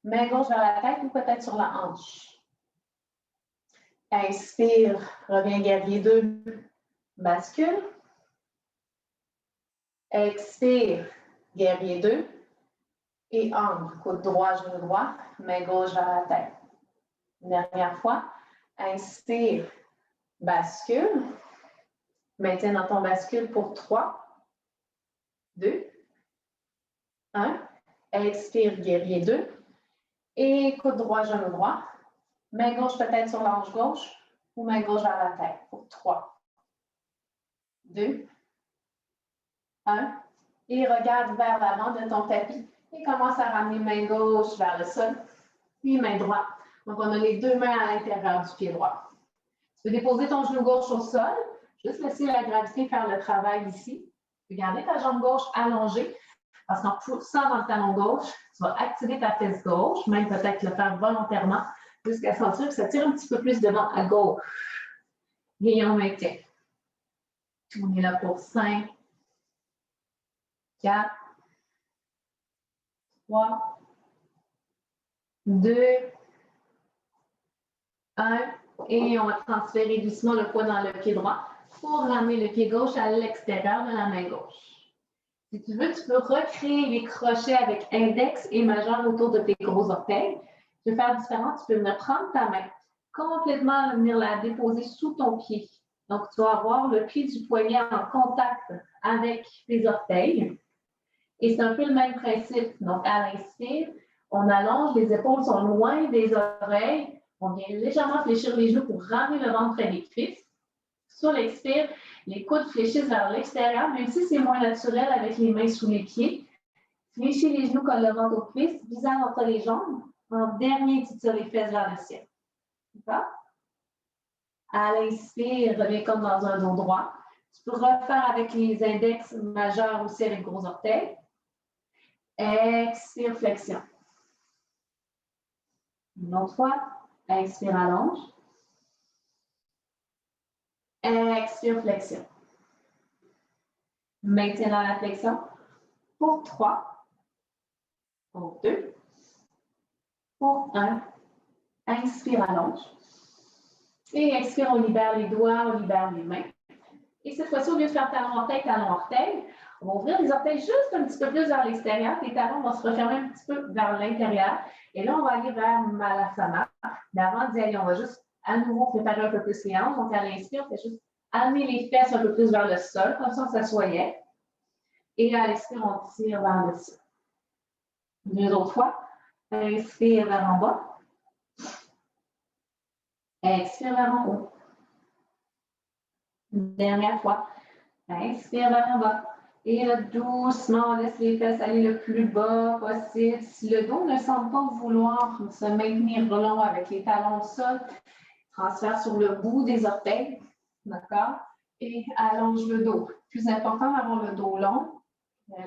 Main gauche vers la tête ou peut-être sur la hanche. Inspire, reviens, guerrier 2. Bascule. Expire, guerrier 2. Et angle, coude droit, genou droit. Main gauche vers la tête. Une dernière fois. Inspire, bascule. Maintiens dans ton bascule pour 3, 2, 1. Expire, guerrier 2. Et coude droit, genou droit. Main gauche peut-être sur l'ange gauche ou main gauche vers la tête pour 3, 2, 1. Et regarde vers l'avant de ton tapis et commence à ramener main gauche vers le sol puis main droite. Donc, on a les deux mains à l'intérieur du pied droit. Tu peux déposer ton genou gauche au sol, juste laisser la gravité faire le travail ici. Tu peux garder ta jambe gauche allongée, parce qu'en poussant dans le talon gauche, tu vas activer ta fesse gauche, même peut-être le faire volontairement, jusqu'à sentir que ça tire un petit peu plus devant à gauche. Et on maintient. On est là pour 5, 4, 3, 2, 1. Et on va transférer doucement le poids dans le pied droit pour ramener le pied gauche à l'extérieur de la main gauche. Si tu veux, tu peux recréer les crochets avec index et majeur autour de tes gros orteils. Tu peux faire différent. Tu peux venir prendre ta main, complètement venir la déposer sous ton pied. Donc, tu vas avoir le pied du poignet en contact avec tes orteils. Et c'est un peu le même principe. Donc, à l'inspire, on allonge, les épaules sont loin des oreilles. On vient légèrement fléchir les genoux pour ramener le ventre près des cuisses. Sur l'expire, les coudes fléchissent vers l'extérieur, même si c'est moins naturel avec les mains sous les pieds. Fléchis les genoux, colle le ventre aux cuisses, visage entre les jambes. En dernier, tu tires les fesses vers le ciel. D'accord? À l'inspire, reviens comme dans un dos droit. Tu peux refaire avec les index majeurs aussi avec gros orteils. Expire, flexion. Une autre fois. Expire, allonge. Expire, flexion. Maintiens dans la flexion. Pour 3. Pour 2. Pour 1. Inspire, allonge. Et expire, on libère les doigts, on libère les mains. Et cette fois-ci, au lieu de faire talon-orteil, on va ouvrir les orteils juste un petit peu plus vers l'extérieur. Tes talons vont se refermer un petit peu vers l'intérieur. Et là, on va aller vers Malasana. Mais avant d'y aller, on va juste à nouveau préparer un peu plus les hanches. Donc, à l'inspire, on fait juste amener les fesses un peu plus vers le sol, comme ça, on s'assoyait. Et à l'expire, on tire vers le ciel. Deux autres fois. Inspire vers en bas. Expire vers en haut. Dernière fois. Inspire vers en bas. Et là, doucement, on laisse les fesses aller le plus bas possible. Si le dos ne semble pas vouloir se maintenir long avec les talons au sol, transfère sur le bout des orteils. D'accord? Et allonge le dos. Plus important d'avoir le dos long,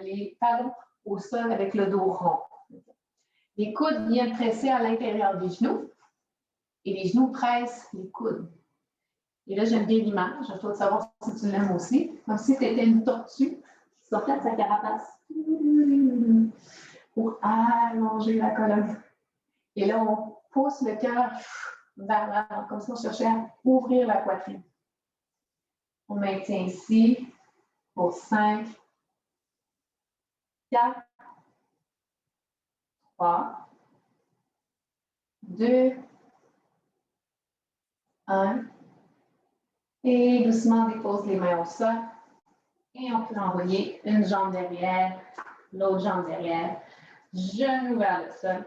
les talons au sol avec le dos rond. Les coudes viennent presser à l'intérieur des genoux et les genoux pressent les coudes. Et là, j'aime bien l'image. Je dois savoir si tu l'aimes aussi. Comme si tu étais une tortue qui sortait de sa carapace pour allonger la colonne. Et là, on pousse le cœur vers l'avant, comme si on cherchait à ouvrir la poitrine. On maintient ici pour 5, 4, 3, 2, 1. Et doucement, dépose les mains au sol. Et on peut envoyer une jambe derrière, l'autre jambe derrière, genou vers le sol,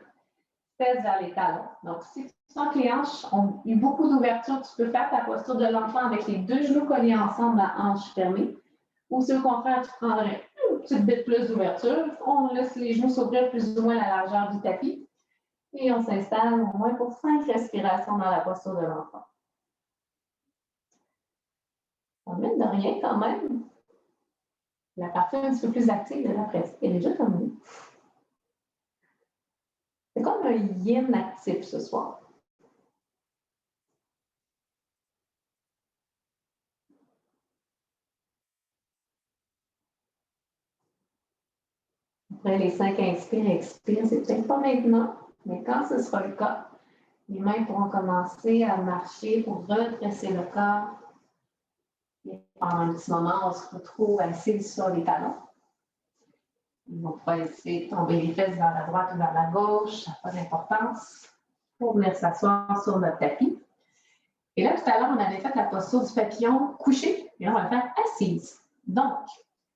fesses vers les talons. Donc, si tu sens que les hanches ont eu beaucoup d'ouverture, tu peux faire ta posture de l'enfant avec les deux genoux collés ensemble, la hanche fermée. Ou si au contraire, tu prendrais une petite bite plus d'ouverture, on laisse les genoux s'ouvrir plus ou moins à la largeur du tapis. Et on s'installe au moins pour 5 respirations dans la posture de l'enfant. On met de rien quand même. La partie un petit peu plus active de la pratique est déjà terminée. C'est comme un yin actif ce soir. Après les 5 inspires et expires, c'est peut-être pas maintenant, mais quand ce sera le cas, les mains pourront commencer à marcher pour redresser le corps. Et pendant un petit moment, on se retrouve assis sur les talons. On va laisser tomber les fesses vers la droite ou vers la gauche, ça n'a pas d'importance, pour venir s'asseoir sur notre tapis. Et là, tout à l'heure, on avait fait la posture du papillon couché, et là, on va le faire assise. Donc,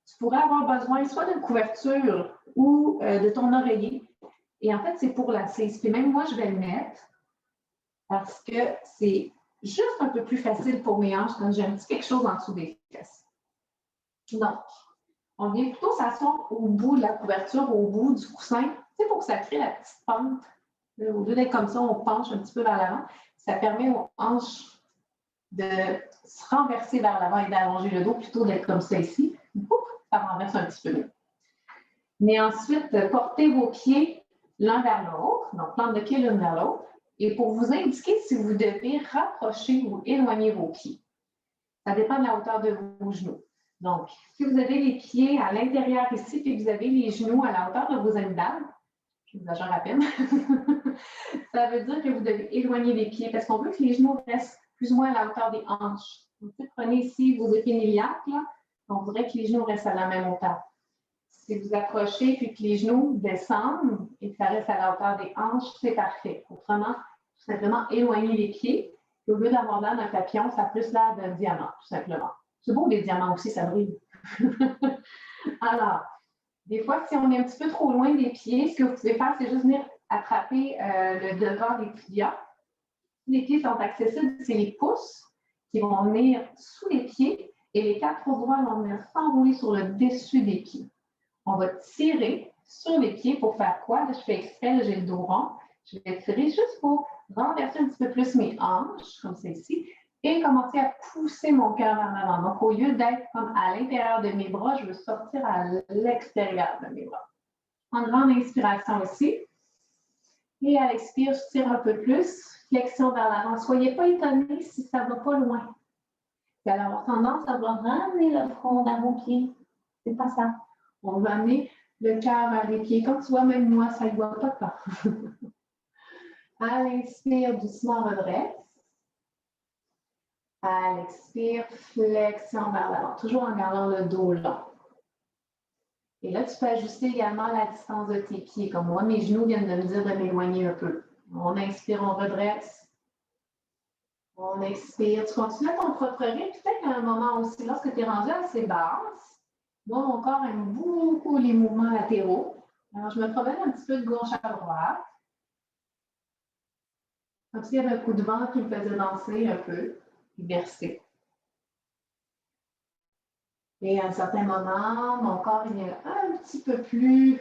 tu pourrais avoir besoin soit d'une couverture ou de ton oreiller. Et en fait, c'est pour l'assise. Puis même moi, je vais le mettre parce que c'est juste un peu plus facile pour mes hanches quand j'ai un petit quelque chose en dessous des fesses. Donc, on vient plutôt s'asseoir au bout de la couverture, au bout du coussin, c'est pour que ça crée la petite pente Au lieu d'être comme ça, on penche un petit peu vers l'avant. Ça permet aux hanches de se renverser vers l'avant et d'allonger le dos plutôt d'être comme ça ici. Ouf, ça renverse un petit peu mieux. Mais ensuite, portez vos pieds l'un vers l'autre, donc plante de pied l'un vers l'autre. Et pour vous indiquer si vous devez rapprocher ou éloigner vos pieds. Ça dépend de la hauteur de vos genoux. Donc, si vous avez les pieds à l'intérieur ici, puis vous avez les genoux à la hauteur de vos amygdales, j'exagère à peine, ça veut dire que vous devez éloigner les pieds parce qu'on veut que les genoux restent plus ou moins à la hauteur des hanches. Donc, prenez ici vos épines iliaques, là, on dirait que les genoux restent à la même hauteur. Si vous approchez puis que les genoux descendent et que ça reste à la hauteur des hanches, c'est parfait. Autrement, tout simplement éloigner les pieds. Et au lieu d'avoir l'air d'un papillon, ça a plus l'air d'un diamant, tout simplement. C'est beau, les diamants aussi, ça brille. Alors, des fois, si on est un petit peu trop loin des pieds, ce que vous pouvez faire, c'est juste venir attraper le devant des tibias. Les pieds sont accessibles, c'est les pouces qui vont venir sous les pieds et les quatre doigts vont venir s'enrouler sur le dessus des pieds. On va tirer sur les pieds pour faire quoi? Là, je fais exprès, j'ai le dos rond. Je vais tirer juste pour renverser un petit peu plus mes hanches, comme celle-ci, et commencer à pousser mon cœur vers l'avant. Donc, au lieu d'être comme à l'intérieur de mes bras, je veux sortir à l'extérieur de mes bras. En grande inspiration aussi. Et à l'expire, je tire un peu plus. Flexion vers l'avant. Soyez pas étonnés si ça ne va pas loin. Vous allez avoir tendance à vouloir ramener le front dans vos pieds. C'est pas ça. On va amener le cœur vers les pieds. Comme tu vois, même moi, ça ne voit pas de pas. À l'inspire, doucement redresse. À l'expire, flexion vers l'avant. Toujours en gardant le dos long. Et là, tu peux ajuster également la distance de tes pieds. Comme moi, mes genoux viennent de me dire de m'éloigner un peu. On inspire, on redresse. On expire. Tu continues à ton propre rythme. Peut-être qu'à un moment aussi, lorsque tu es rendu assez basse, moi, mon corps aime beaucoup les mouvements latéraux. Alors, je me promène un petit peu de gauche à droite. Comme s'il y avait un coup de vent qui me faisait danser un peu, verser. Et à un certain moment, mon corps il est un petit peu plus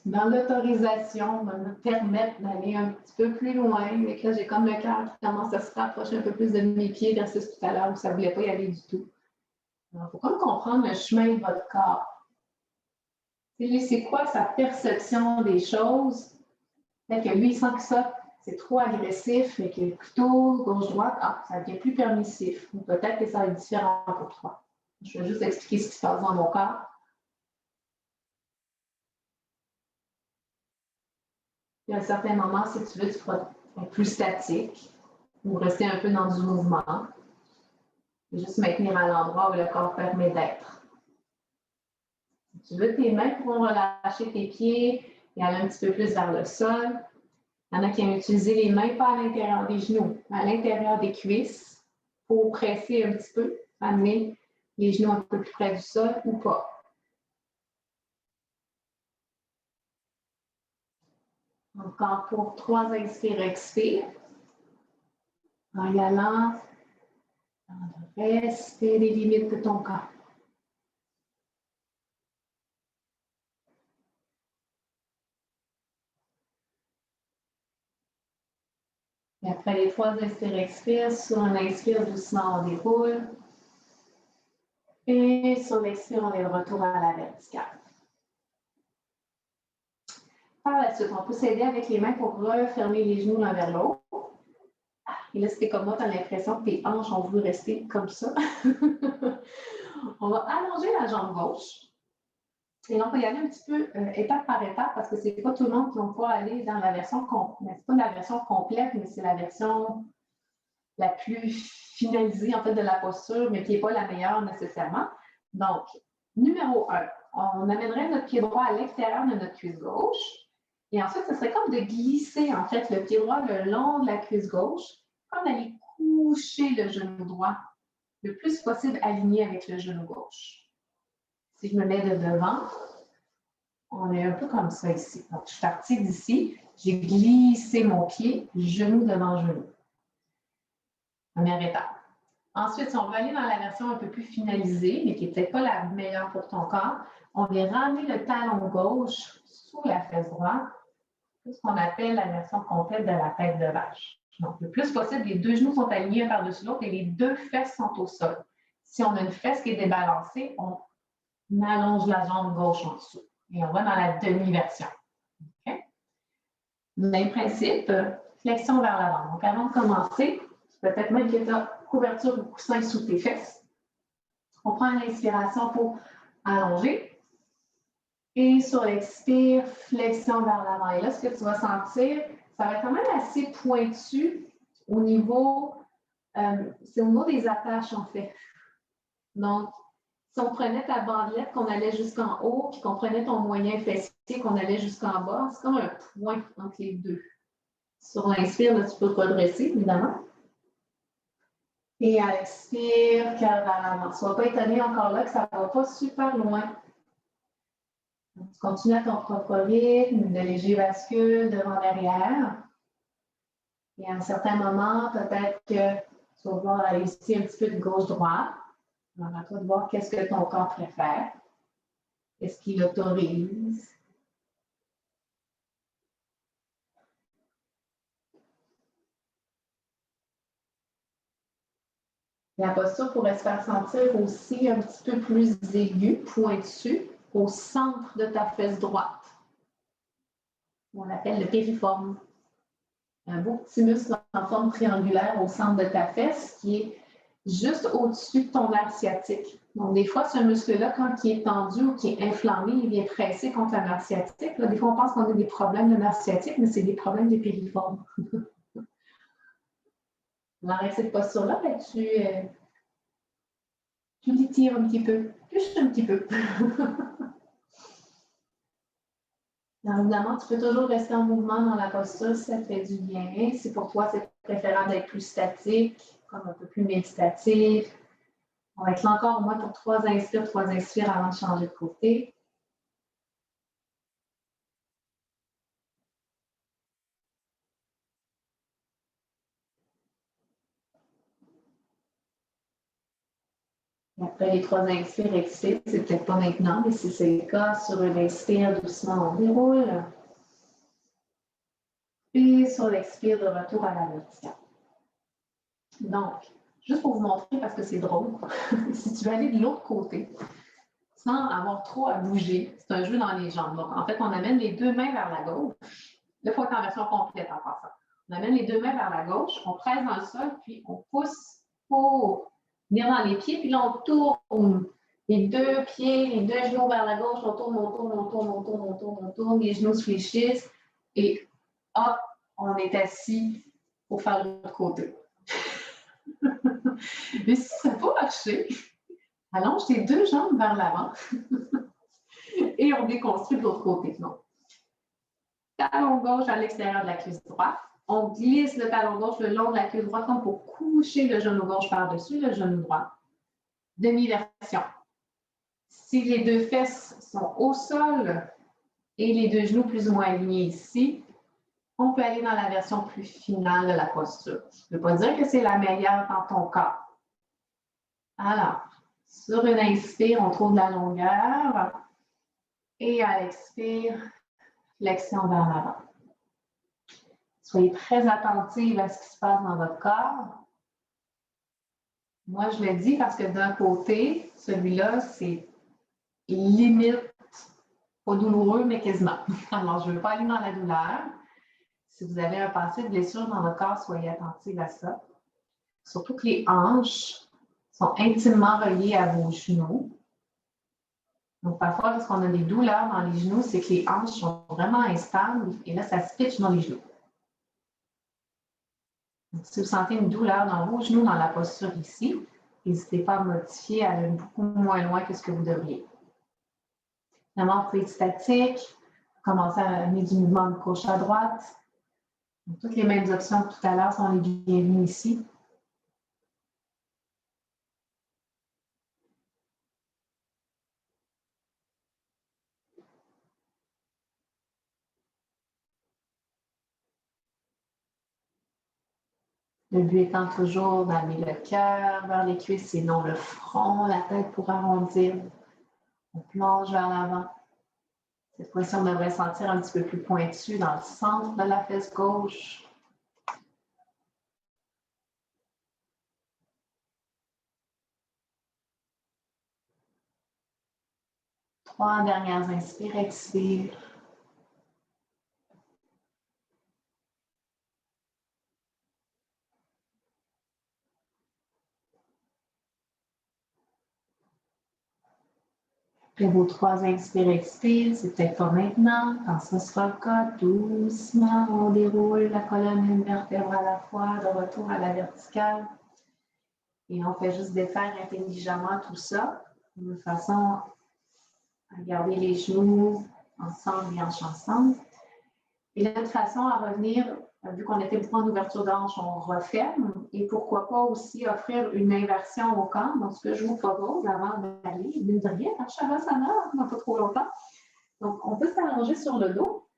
dans l'autorisation de me permettre d'aller un petit peu plus loin. Et que là, j'ai comme le cœur qui commence à se rapprocher un peu plus de mes pieds versus tout à l'heure où ça ne voulait pas y aller du tout. Il faut comme comprendre le chemin de votre corps. C'est quoi sa perception des choses? Peut-être que lui, il sent que ça, c'est trop agressif, mais que plutôt gauche-droite, ça devient plus permissif. Ou peut-être que ça va être différent pour toi. Je vais juste expliquer ce qui se passe dans mon corps. Puis à un certain moment, si tu veux, tu feras plus statique ou rester un peu dans du mouvement. Et juste maintenir à l'endroit où le corps permet d'être. Si tu veux, tes mains pourront relâcher tes pieds et aller un petit peu plus vers le sol. Il y en a qui aiment utiliser les mains pas à l'intérieur des genoux, à l'intérieur des cuisses pour presser un petit peu, amener les genoux un peu plus près du sol ou pas. Encore pour 3 inspire, expire. En y allant dans le respect des limites de ton corps. Et après les 3 inspire, expire, sur un inspire, doucement, on déroule. Et sur l'expire, on est de retour à la verticale. Par la suite, on peut s'aider avec les mains pour refermer les genoux l'un vers l'autre. Et là, si t'es comme moi, tu as l'impression que tes hanches ont voulu rester comme ça. On va allonger la jambe gauche. Et là, on va y aller un petit peu étape par étape parce que ce n'est pas tout le monde qui va pouvoir aller dans la version complète. Ce n'est pas la version complète, mais c'est la version la plus finalisée en fait de la posture, mais qui n'est pas la meilleure nécessairement. Donc, numéro 1, on amènerait notre pied droit à l'extérieur de notre cuisse gauche. Et ensuite, ce serait comme de glisser en fait le pied droit le long de la cuisse gauche, comme d'aller coucher le genou droit le plus possible aligné avec le genou gauche. Si je me mets de devant, on est un peu comme ça ici. Donc, je suis partie d'ici, j'ai glissé mon pied, genou devant genou. Première étape. Ensuite, si on va aller dans la version un peu plus finalisée, mais qui n'est peut-être pas la meilleure pour ton corps, on vient ramener le talon gauche sous la fesse droite C'est ce qu'on appelle la version complète de la tête de vache. Donc, le plus possible, les deux genoux sont alignés un par-dessus l'autre et les deux fesses sont au sol. Si on a une fesse qui est débalancée, on allonge la jambe gauche en dessous. Et on va dans la demi-version. Okay? Même principe, flexion vers l'avant. Donc, avant de commencer, peut-être même que tu as couverture ou coussin sous tes fesses. On prend l'inspiration pour allonger. Et sur l'expire, flexion vers l'avant. Et là, ce que tu vas sentir, ça va être quand même assez pointu au niveau, c'est au niveau des attaches, en fait. Donc, si on prenait ta bandelette, qu'on allait jusqu'en haut, puis qu'on prenait ton moyen fessier, qu'on allait jusqu'en bas, c'est comme un point entre les deux. Sur l'inspire, là, tu peux redresser, évidemment. Et à l'expire, cœur vers l'avant. Sois pas étonné encore là que ça ne va pas super loin. Tu continues à ton propre rythme, de léger bascule devant-derrière. Et à un certain moment, peut-être que tu vas voir aller ici un petit peu de gauche-droite. Alors, à toi de voir qu'est-ce que ton corps préfère. Qu'est-ce qu'il autorise. La posture pourrait se faire sentir aussi un petit peu plus aiguë, pointue, au centre de ta fesse droite. On l'appelle le piriforme. Un beau petit muscle en forme triangulaire au centre de ta fesse qui est juste au-dessus de ton nerf sciatique. Donc, des fois, ce muscle-là, quand il est tendu ou qui est inflammé, il vient presser contre le nerf sciatique. Là, des fois, on pense qu'on a des problèmes de nerf sciatique, mais c'est des problèmes de piriforme. Dans cette posture-là, ben, tu l'étires un petit peu, juste un petit peu. Alors, évidemment, tu peux toujours rester en mouvement dans la posture si ça te fait du bien. Si pour toi, c'est préférable d'être plus statique, comme un peu plus méditatif. On va être là encore au moins pour 3 inspires, 3 expires avant de changer de côté. Et après les 3 inspires, expires, c'est peut-être pas maintenant, mais si c'est le cas, sur une inspire, doucement, on déroule. Et sur l'expire, de retour à la verticale. Donc, juste pour vous montrer, parce que c'est drôle, si tu veux aller de l'autre côté, sans avoir trop à bouger, c'est un jeu dans les jambes. Donc, en fait, on amène les 2 mains vers la gauche. Là, il faut être en version complète en passant. On amène les 2 mains vers la gauche, on presse dans le sol, puis on pousse pour venir dans les pieds, puis là, on tourne les 2 pieds, les 2 genoux vers la gauche, on tourne, on tourne, on tourne, on tourne, on tourne, on tourne, les genoux se fléchissent, et hop, on est assis pour faire l'autre côté. Mais si ça n'a pas marché, allonge tes 2 jambes vers l'avant et on déconstruit de l'autre côté. Donc, talon gauche à l'extérieur de la cuisse droite. On glisse le talon gauche le long de la cuisse droite comme pour coucher le genou gauche par-dessus le genou droit. Demi-version. Si les 2 fesses sont au sol et les 2 genoux plus ou moins alignés ici, on peut aller dans la version plus finale de la posture. Je ne veux pas dire que c'est la meilleure dans ton corps. Alors, sur une inspire, on trouve de la longueur. Et à l'expire, flexion vers l'avant. Soyez très attentive à ce qui se passe dans votre corps. Moi, je le dis parce que d'un côté, celui-là, c'est limite, pas douloureux, mais quasiment. Alors, je ne veux pas aller dans la douleur. Si vous avez un passé de blessure dans votre corps, soyez attentive à ça. Surtout que les hanches sont intimement reliées à vos genoux. Donc, parfois, lorsqu'on a des douleurs dans les genoux, c'est que les hanches sont vraiment instables et là, ça se pitche dans les genoux. Donc, si vous sentez une douleur dans vos genoux, dans la posture ici, n'hésitez pas à modifier, à aller beaucoup moins loin que ce que vous devriez. Finalement, vous pouvez être statique, commencer à amener du mouvement de gauche à droite. Donc, toutes les mêmes options que tout à l'heure sont les bienvenues ici. Le but étant toujours d'amener le cœur vers les cuisses et non le front, la tête pour arrondir. On plonge vers l'avant. Cette fois-ci, on devrait sentir un petit peu plus pointu dans le centre de la fesse gauche. 3 dernières inspires, expire. Après vos 3 inspires, expire, c'est peut-être pas maintenant. Quand ce sera le cas, doucement, on déroule la colonne une vertèbre à la fois, de retour à la verticale. Et on fait juste défaire intelligemment tout ça, de façon à garder les genoux ensemble et ensemble. Et de toute façon, à revenir, vu qu'on était beaucoup en ouverture de hanche, on referme. Et pourquoi pas aussi offrir une inversion au corps. Donc, ce que je vous propose avant d'aller, mine de rien, à Shavasana, on n'a pas trop longtemps. Donc, on peut s'allonger sur le dos.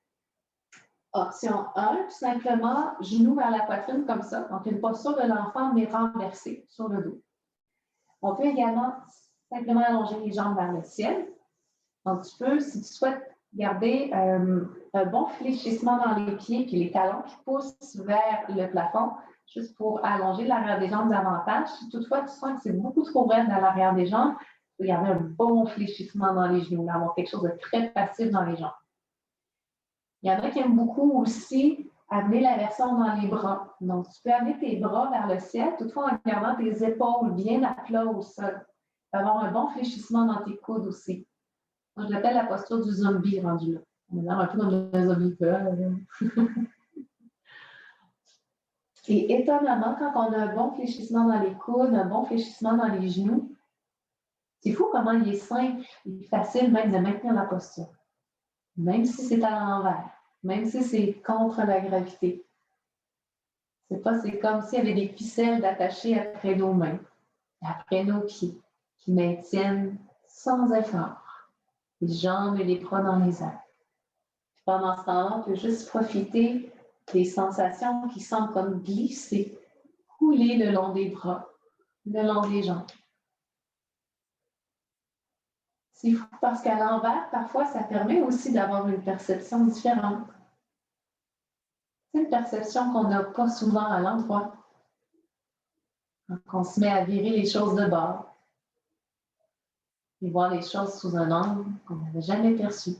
Option 1, tout simplement, genoux vers la poitrine comme ça. Donc, une posture de l'enfant, mais renversée sur le dos. On peut également simplement allonger les jambes vers le ciel. Donc, tu peux, si tu souhaites, garder un bon fléchissement dans les pieds, puis les talons qui poussent vers le plafond, juste pour allonger l'arrière des jambes davantage. Si toutefois, tu sens que c'est beaucoup trop raide à l'arrière des jambes, tu peux garder un bon fléchissement dans les genoux, avoir quelque chose de très passif dans les jambes. Il y en a qui aiment beaucoup aussi amener la version dans les bras. Donc, tu peux amener tes bras vers le ciel, toutefois en gardant tes épaules bien à plat au sol. Tu peux avoir un bon fléchissement dans tes coudes aussi. Moi, je l'appelle la posture du zombie rendu là. On est un peu comme le zombie. Et étonnamment, quand on a un bon fléchissement dans les coudes, un bon fléchissement dans les genoux, c'est fou comment il est simple et facile même de maintenir la posture. Même si c'est à l'envers, même si c'est contre la gravité. C'est comme s'il y avait des ficelles d'attacher après nos mains, après nos pieds, qui maintiennent sans effort les jambes et les bras dans les airs. Pendant ce temps-là, on peut juste profiter des sensations qui semblent comme glisser, couler le long des bras, le long des jambes. C'est fou parce qu'à l'envers, parfois, ça permet aussi d'avoir une perception différente. C'est une perception qu'on n'a pas souvent à l'endroit. Quand on se met à virer les choses de bord et voir les choses sous un angle qu'on n'avait jamais perçu.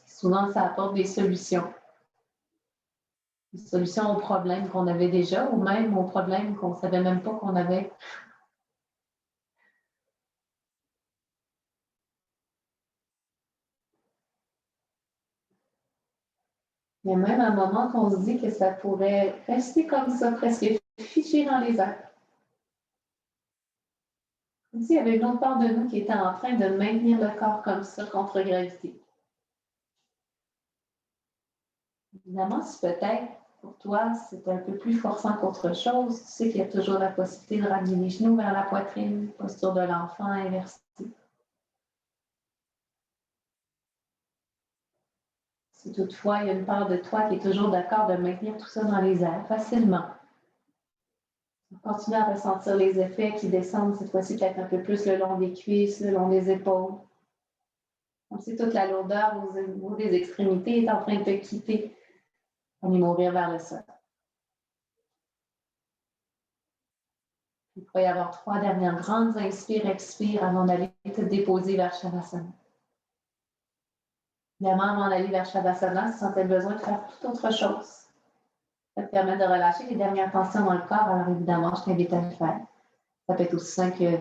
Souvent, ça apporte des solutions. Des solutions aux problèmes qu'on avait déjà ou même aux problèmes qu'on ne savait même pas qu'on avait. Il y a même un moment qu'on se dit que ça pourrait rester comme ça, presque figé dans les airs. Comme s'il y avait une autre part de nous qui était en train de maintenir le corps comme ça contre gravité. Évidemment, si peut-être pour toi c'est un peu plus forçant qu'autre chose, tu sais qu'il y a toujours la possibilité de ramener les genoux vers la poitrine, posture de l'enfant inversée. Si toutefois il y a une part de toi qui est toujours d'accord de maintenir tout ça dans les airs facilement, continue à ressentir les effets qui descendent cette fois-ci peut-être un peu plus le long des cuisses, le long des épaules. Comme si toute la lourdeur au niveau des extrémités est en train de te quitter. On est mourir vers le sol. Il va y avoir 3 dernières grandes inspires, expires avant d'aller te déposer vers Shavasana. Évidemment, avant d'aller vers Shavasana, si tu sentais le besoin de faire toute autre chose. Ça te permet de relâcher les dernières tensions dans le corps, alors évidemment, je t'invite à le faire. Ça peut être aussi simple que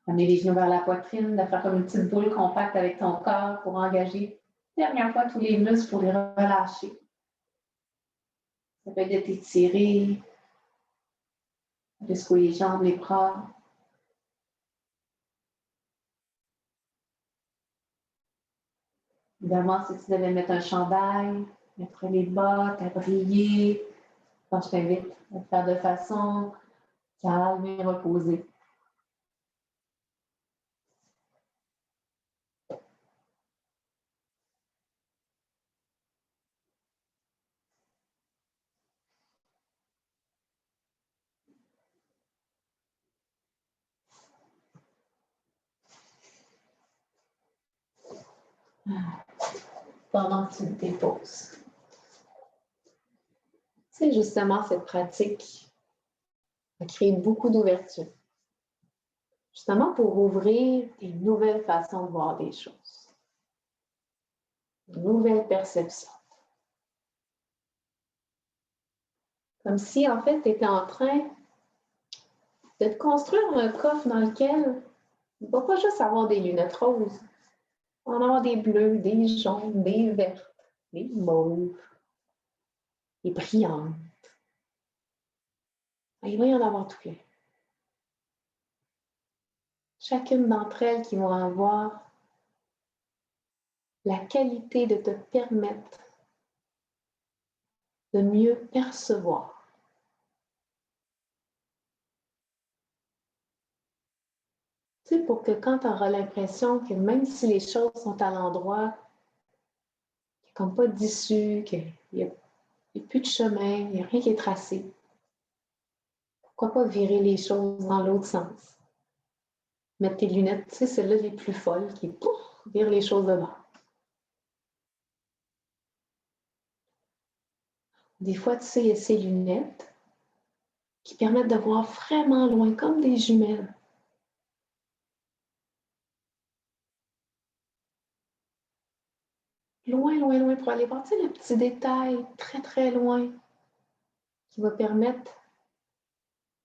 d'amener les genoux vers la poitrine, de faire comme une petite boule compacte avec ton corps pour engager dernière fois tous les muscles pour les relâcher. Ça peut être de t'étirer, de secouer les jambes, les bras. Évidemment, si tu devais mettre un chandail, mettre les bottes, à briller, quand je t'invite à le faire de façon calme et reposée. pendant que tu te déposes. C'est justement cette pratique a créé beaucoup d'ouverture, justement pour ouvrir des nouvelles façons de voir des choses, une nouvelle perception. Comme si, en fait, tu étais en train de te construire un coffre dans lequel il ne va pas juste avoir des lunettes roses, il va en avoir des bleus, des jaunes, des vertes, des mauves, des brillantes. Il va y en avoir tout plein. Chacune d'entre elles qui vont avoir la qualité de te permettre de mieux percevoir. Tu sais, pour que quand tu auras l'impression que même si les choses sont à l'endroit, qu'il n'y a comme pas d'issue, qu'il n'y a plus de chemin, il n'y a rien qui est tracé, pourquoi pas virer les choses dans l'autre sens? Mettre tes lunettes, tu sais, celles-là les plus folles, qui pouf, virent les choses de bord. Des fois, tu sais, il y a ces lunettes qui permettent de voir vraiment loin, comme des jumelles. Loin, loin, loin, pour aller voir, tu sais, le petit détail très, très loin qui va permettre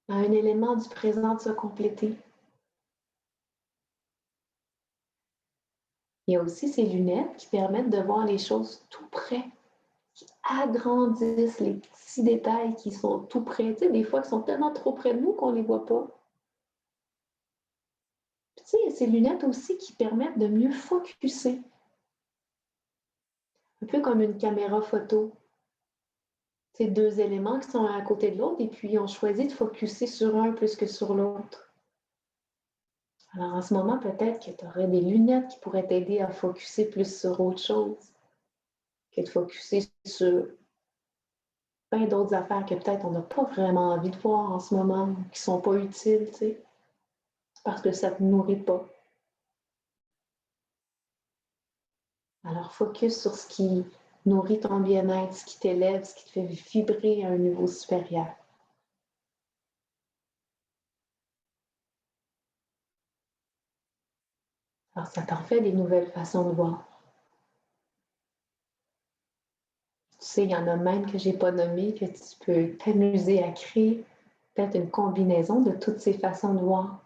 à un élément du présent de se compléter. Il y a aussi ces lunettes qui permettent de voir les choses tout près, qui agrandissent les petits détails qui sont tout près. Tu sais, des fois, ils sont tellement trop près de nous qu'on ne les voit pas. Puis, tu sais, il y a ces lunettes aussi qui permettent de mieux focusser. Un peu comme une caméra photo. C'est deux éléments qui sont à côté de l'autre et puis on choisit de focusser sur un plus que sur l'autre. Alors en ce moment, peut-être que tu aurais des lunettes qui pourraient t'aider à focusser plus sur autre chose que de focusser sur plein d'autres affaires que peut-être on n'a pas vraiment envie de voir en ce moment, qui ne sont pas utiles, tu sais, parce que ça ne te nourrit pas. Alors focus sur ce qui nourrit ton bien-être, ce qui t'élève, ce qui te fait vibrer à un niveau supérieur. Alors ça t'en fait des nouvelles façons de voir. Tu sais, il y en a même que je n'ai pas nommé, que tu peux t'amuser à créer peut-être une combinaison de toutes ces façons de voir.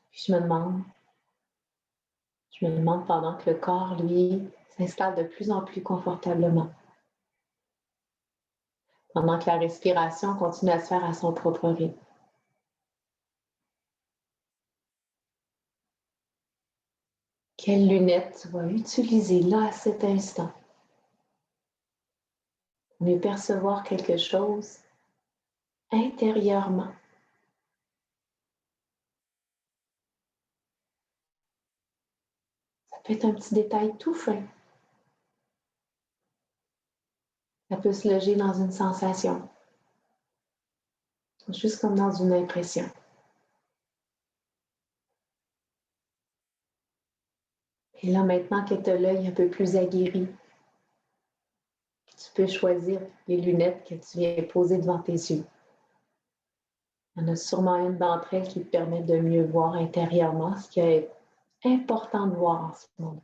Puis je me demande pendant que le corps, lui, s'installe de plus en plus confortablement, pendant que la respiration continue à se faire à son propre rythme. Quelles lunettes tu vas utiliser là à cet instant pour mieux percevoir quelque chose intérieurement? Ça peut être un petit détail tout fin. Ça peut se loger dans une sensation, juste comme dans une impression. Et là, maintenant que tu as l'œil un peu plus aguerri, tu peux choisir les lunettes que tu viens poser devant tes yeux. Il y en a sûrement une d'entre elles qui te permet de mieux voir intérieurement ce qui est important de voir en ce moment.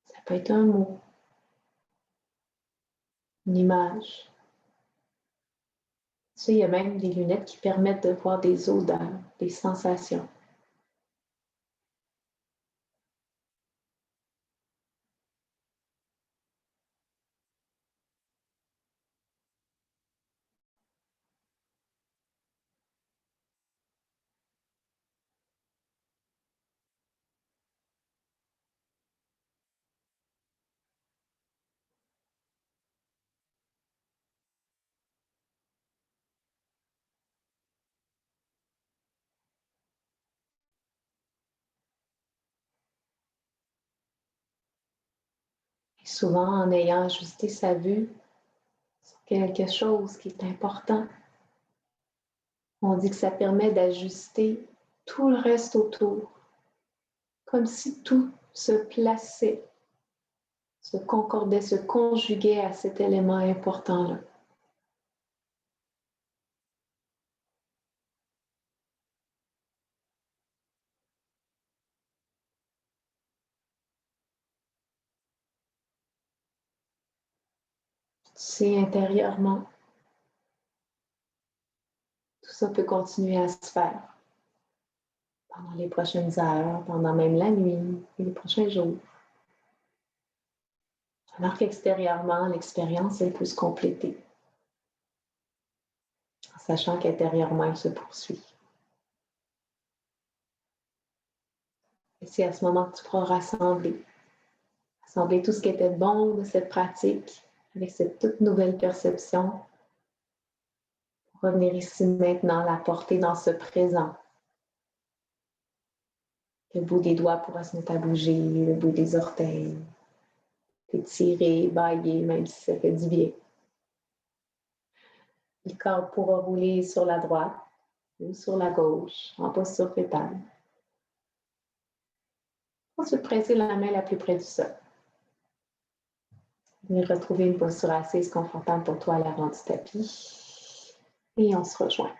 Ça peut être un mot, une image. Tu sais, il y a même des lunettes qui permettent de voir des odeurs, des sensations. Et souvent, en ayant ajusté sa vue sur quelque chose qui est important, On dit que ça permet d'ajuster tout le reste autour, comme si tout se plaçait, se concordait, se conjuguait à cet élément important-là. C'est intérieurement, tout ça peut continuer à se faire pendant les prochaines heures, pendant même la nuit et les prochains jours. Alors qu'extérieurement, l'expérience, elle peut se compléter, en sachant qu'intérieurement, elle se poursuit. Et c'est à ce moment que tu pourras rassembler tout ce qui était bon de cette pratique avec cette toute nouvelle perception, pour revenir ici maintenant, la porter dans ce présent. Le bout des doigts pourra se mettre à bouger, le bout des orteils, étirer, bailler, même si ça fait du bien. Le corps pourra rouler sur la droite ou sur la gauche, en posture fétale. Ensuite, presser la main la plus près du sol. Venir retrouver une posture assise confortable pour toi à l'avant du tapis. Et on se rejoint.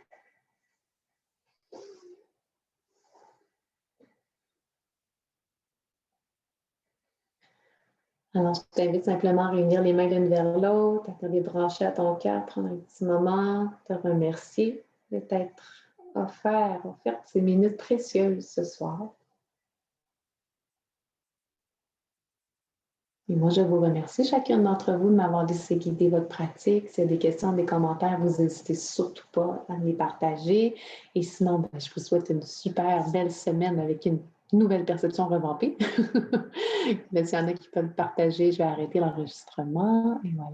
Alors, je t'invite simplement à réunir les mains l'une vers l'autre, à te les brancher à ton cœur, prendre un petit moment, te remercier de t'être offert ces minutes précieuses ce soir. Et moi, je vous remercie chacun d'entre vous de m'avoir laissé guider votre pratique. S'il y a des questions, des commentaires, vous n'hésitez surtout pas à me les partager. Et sinon, je vous souhaite une super belle semaine avec une nouvelle perception revampée. Mais s'il y en a qui peuvent partager, je vais arrêter l'enregistrement. Et voilà.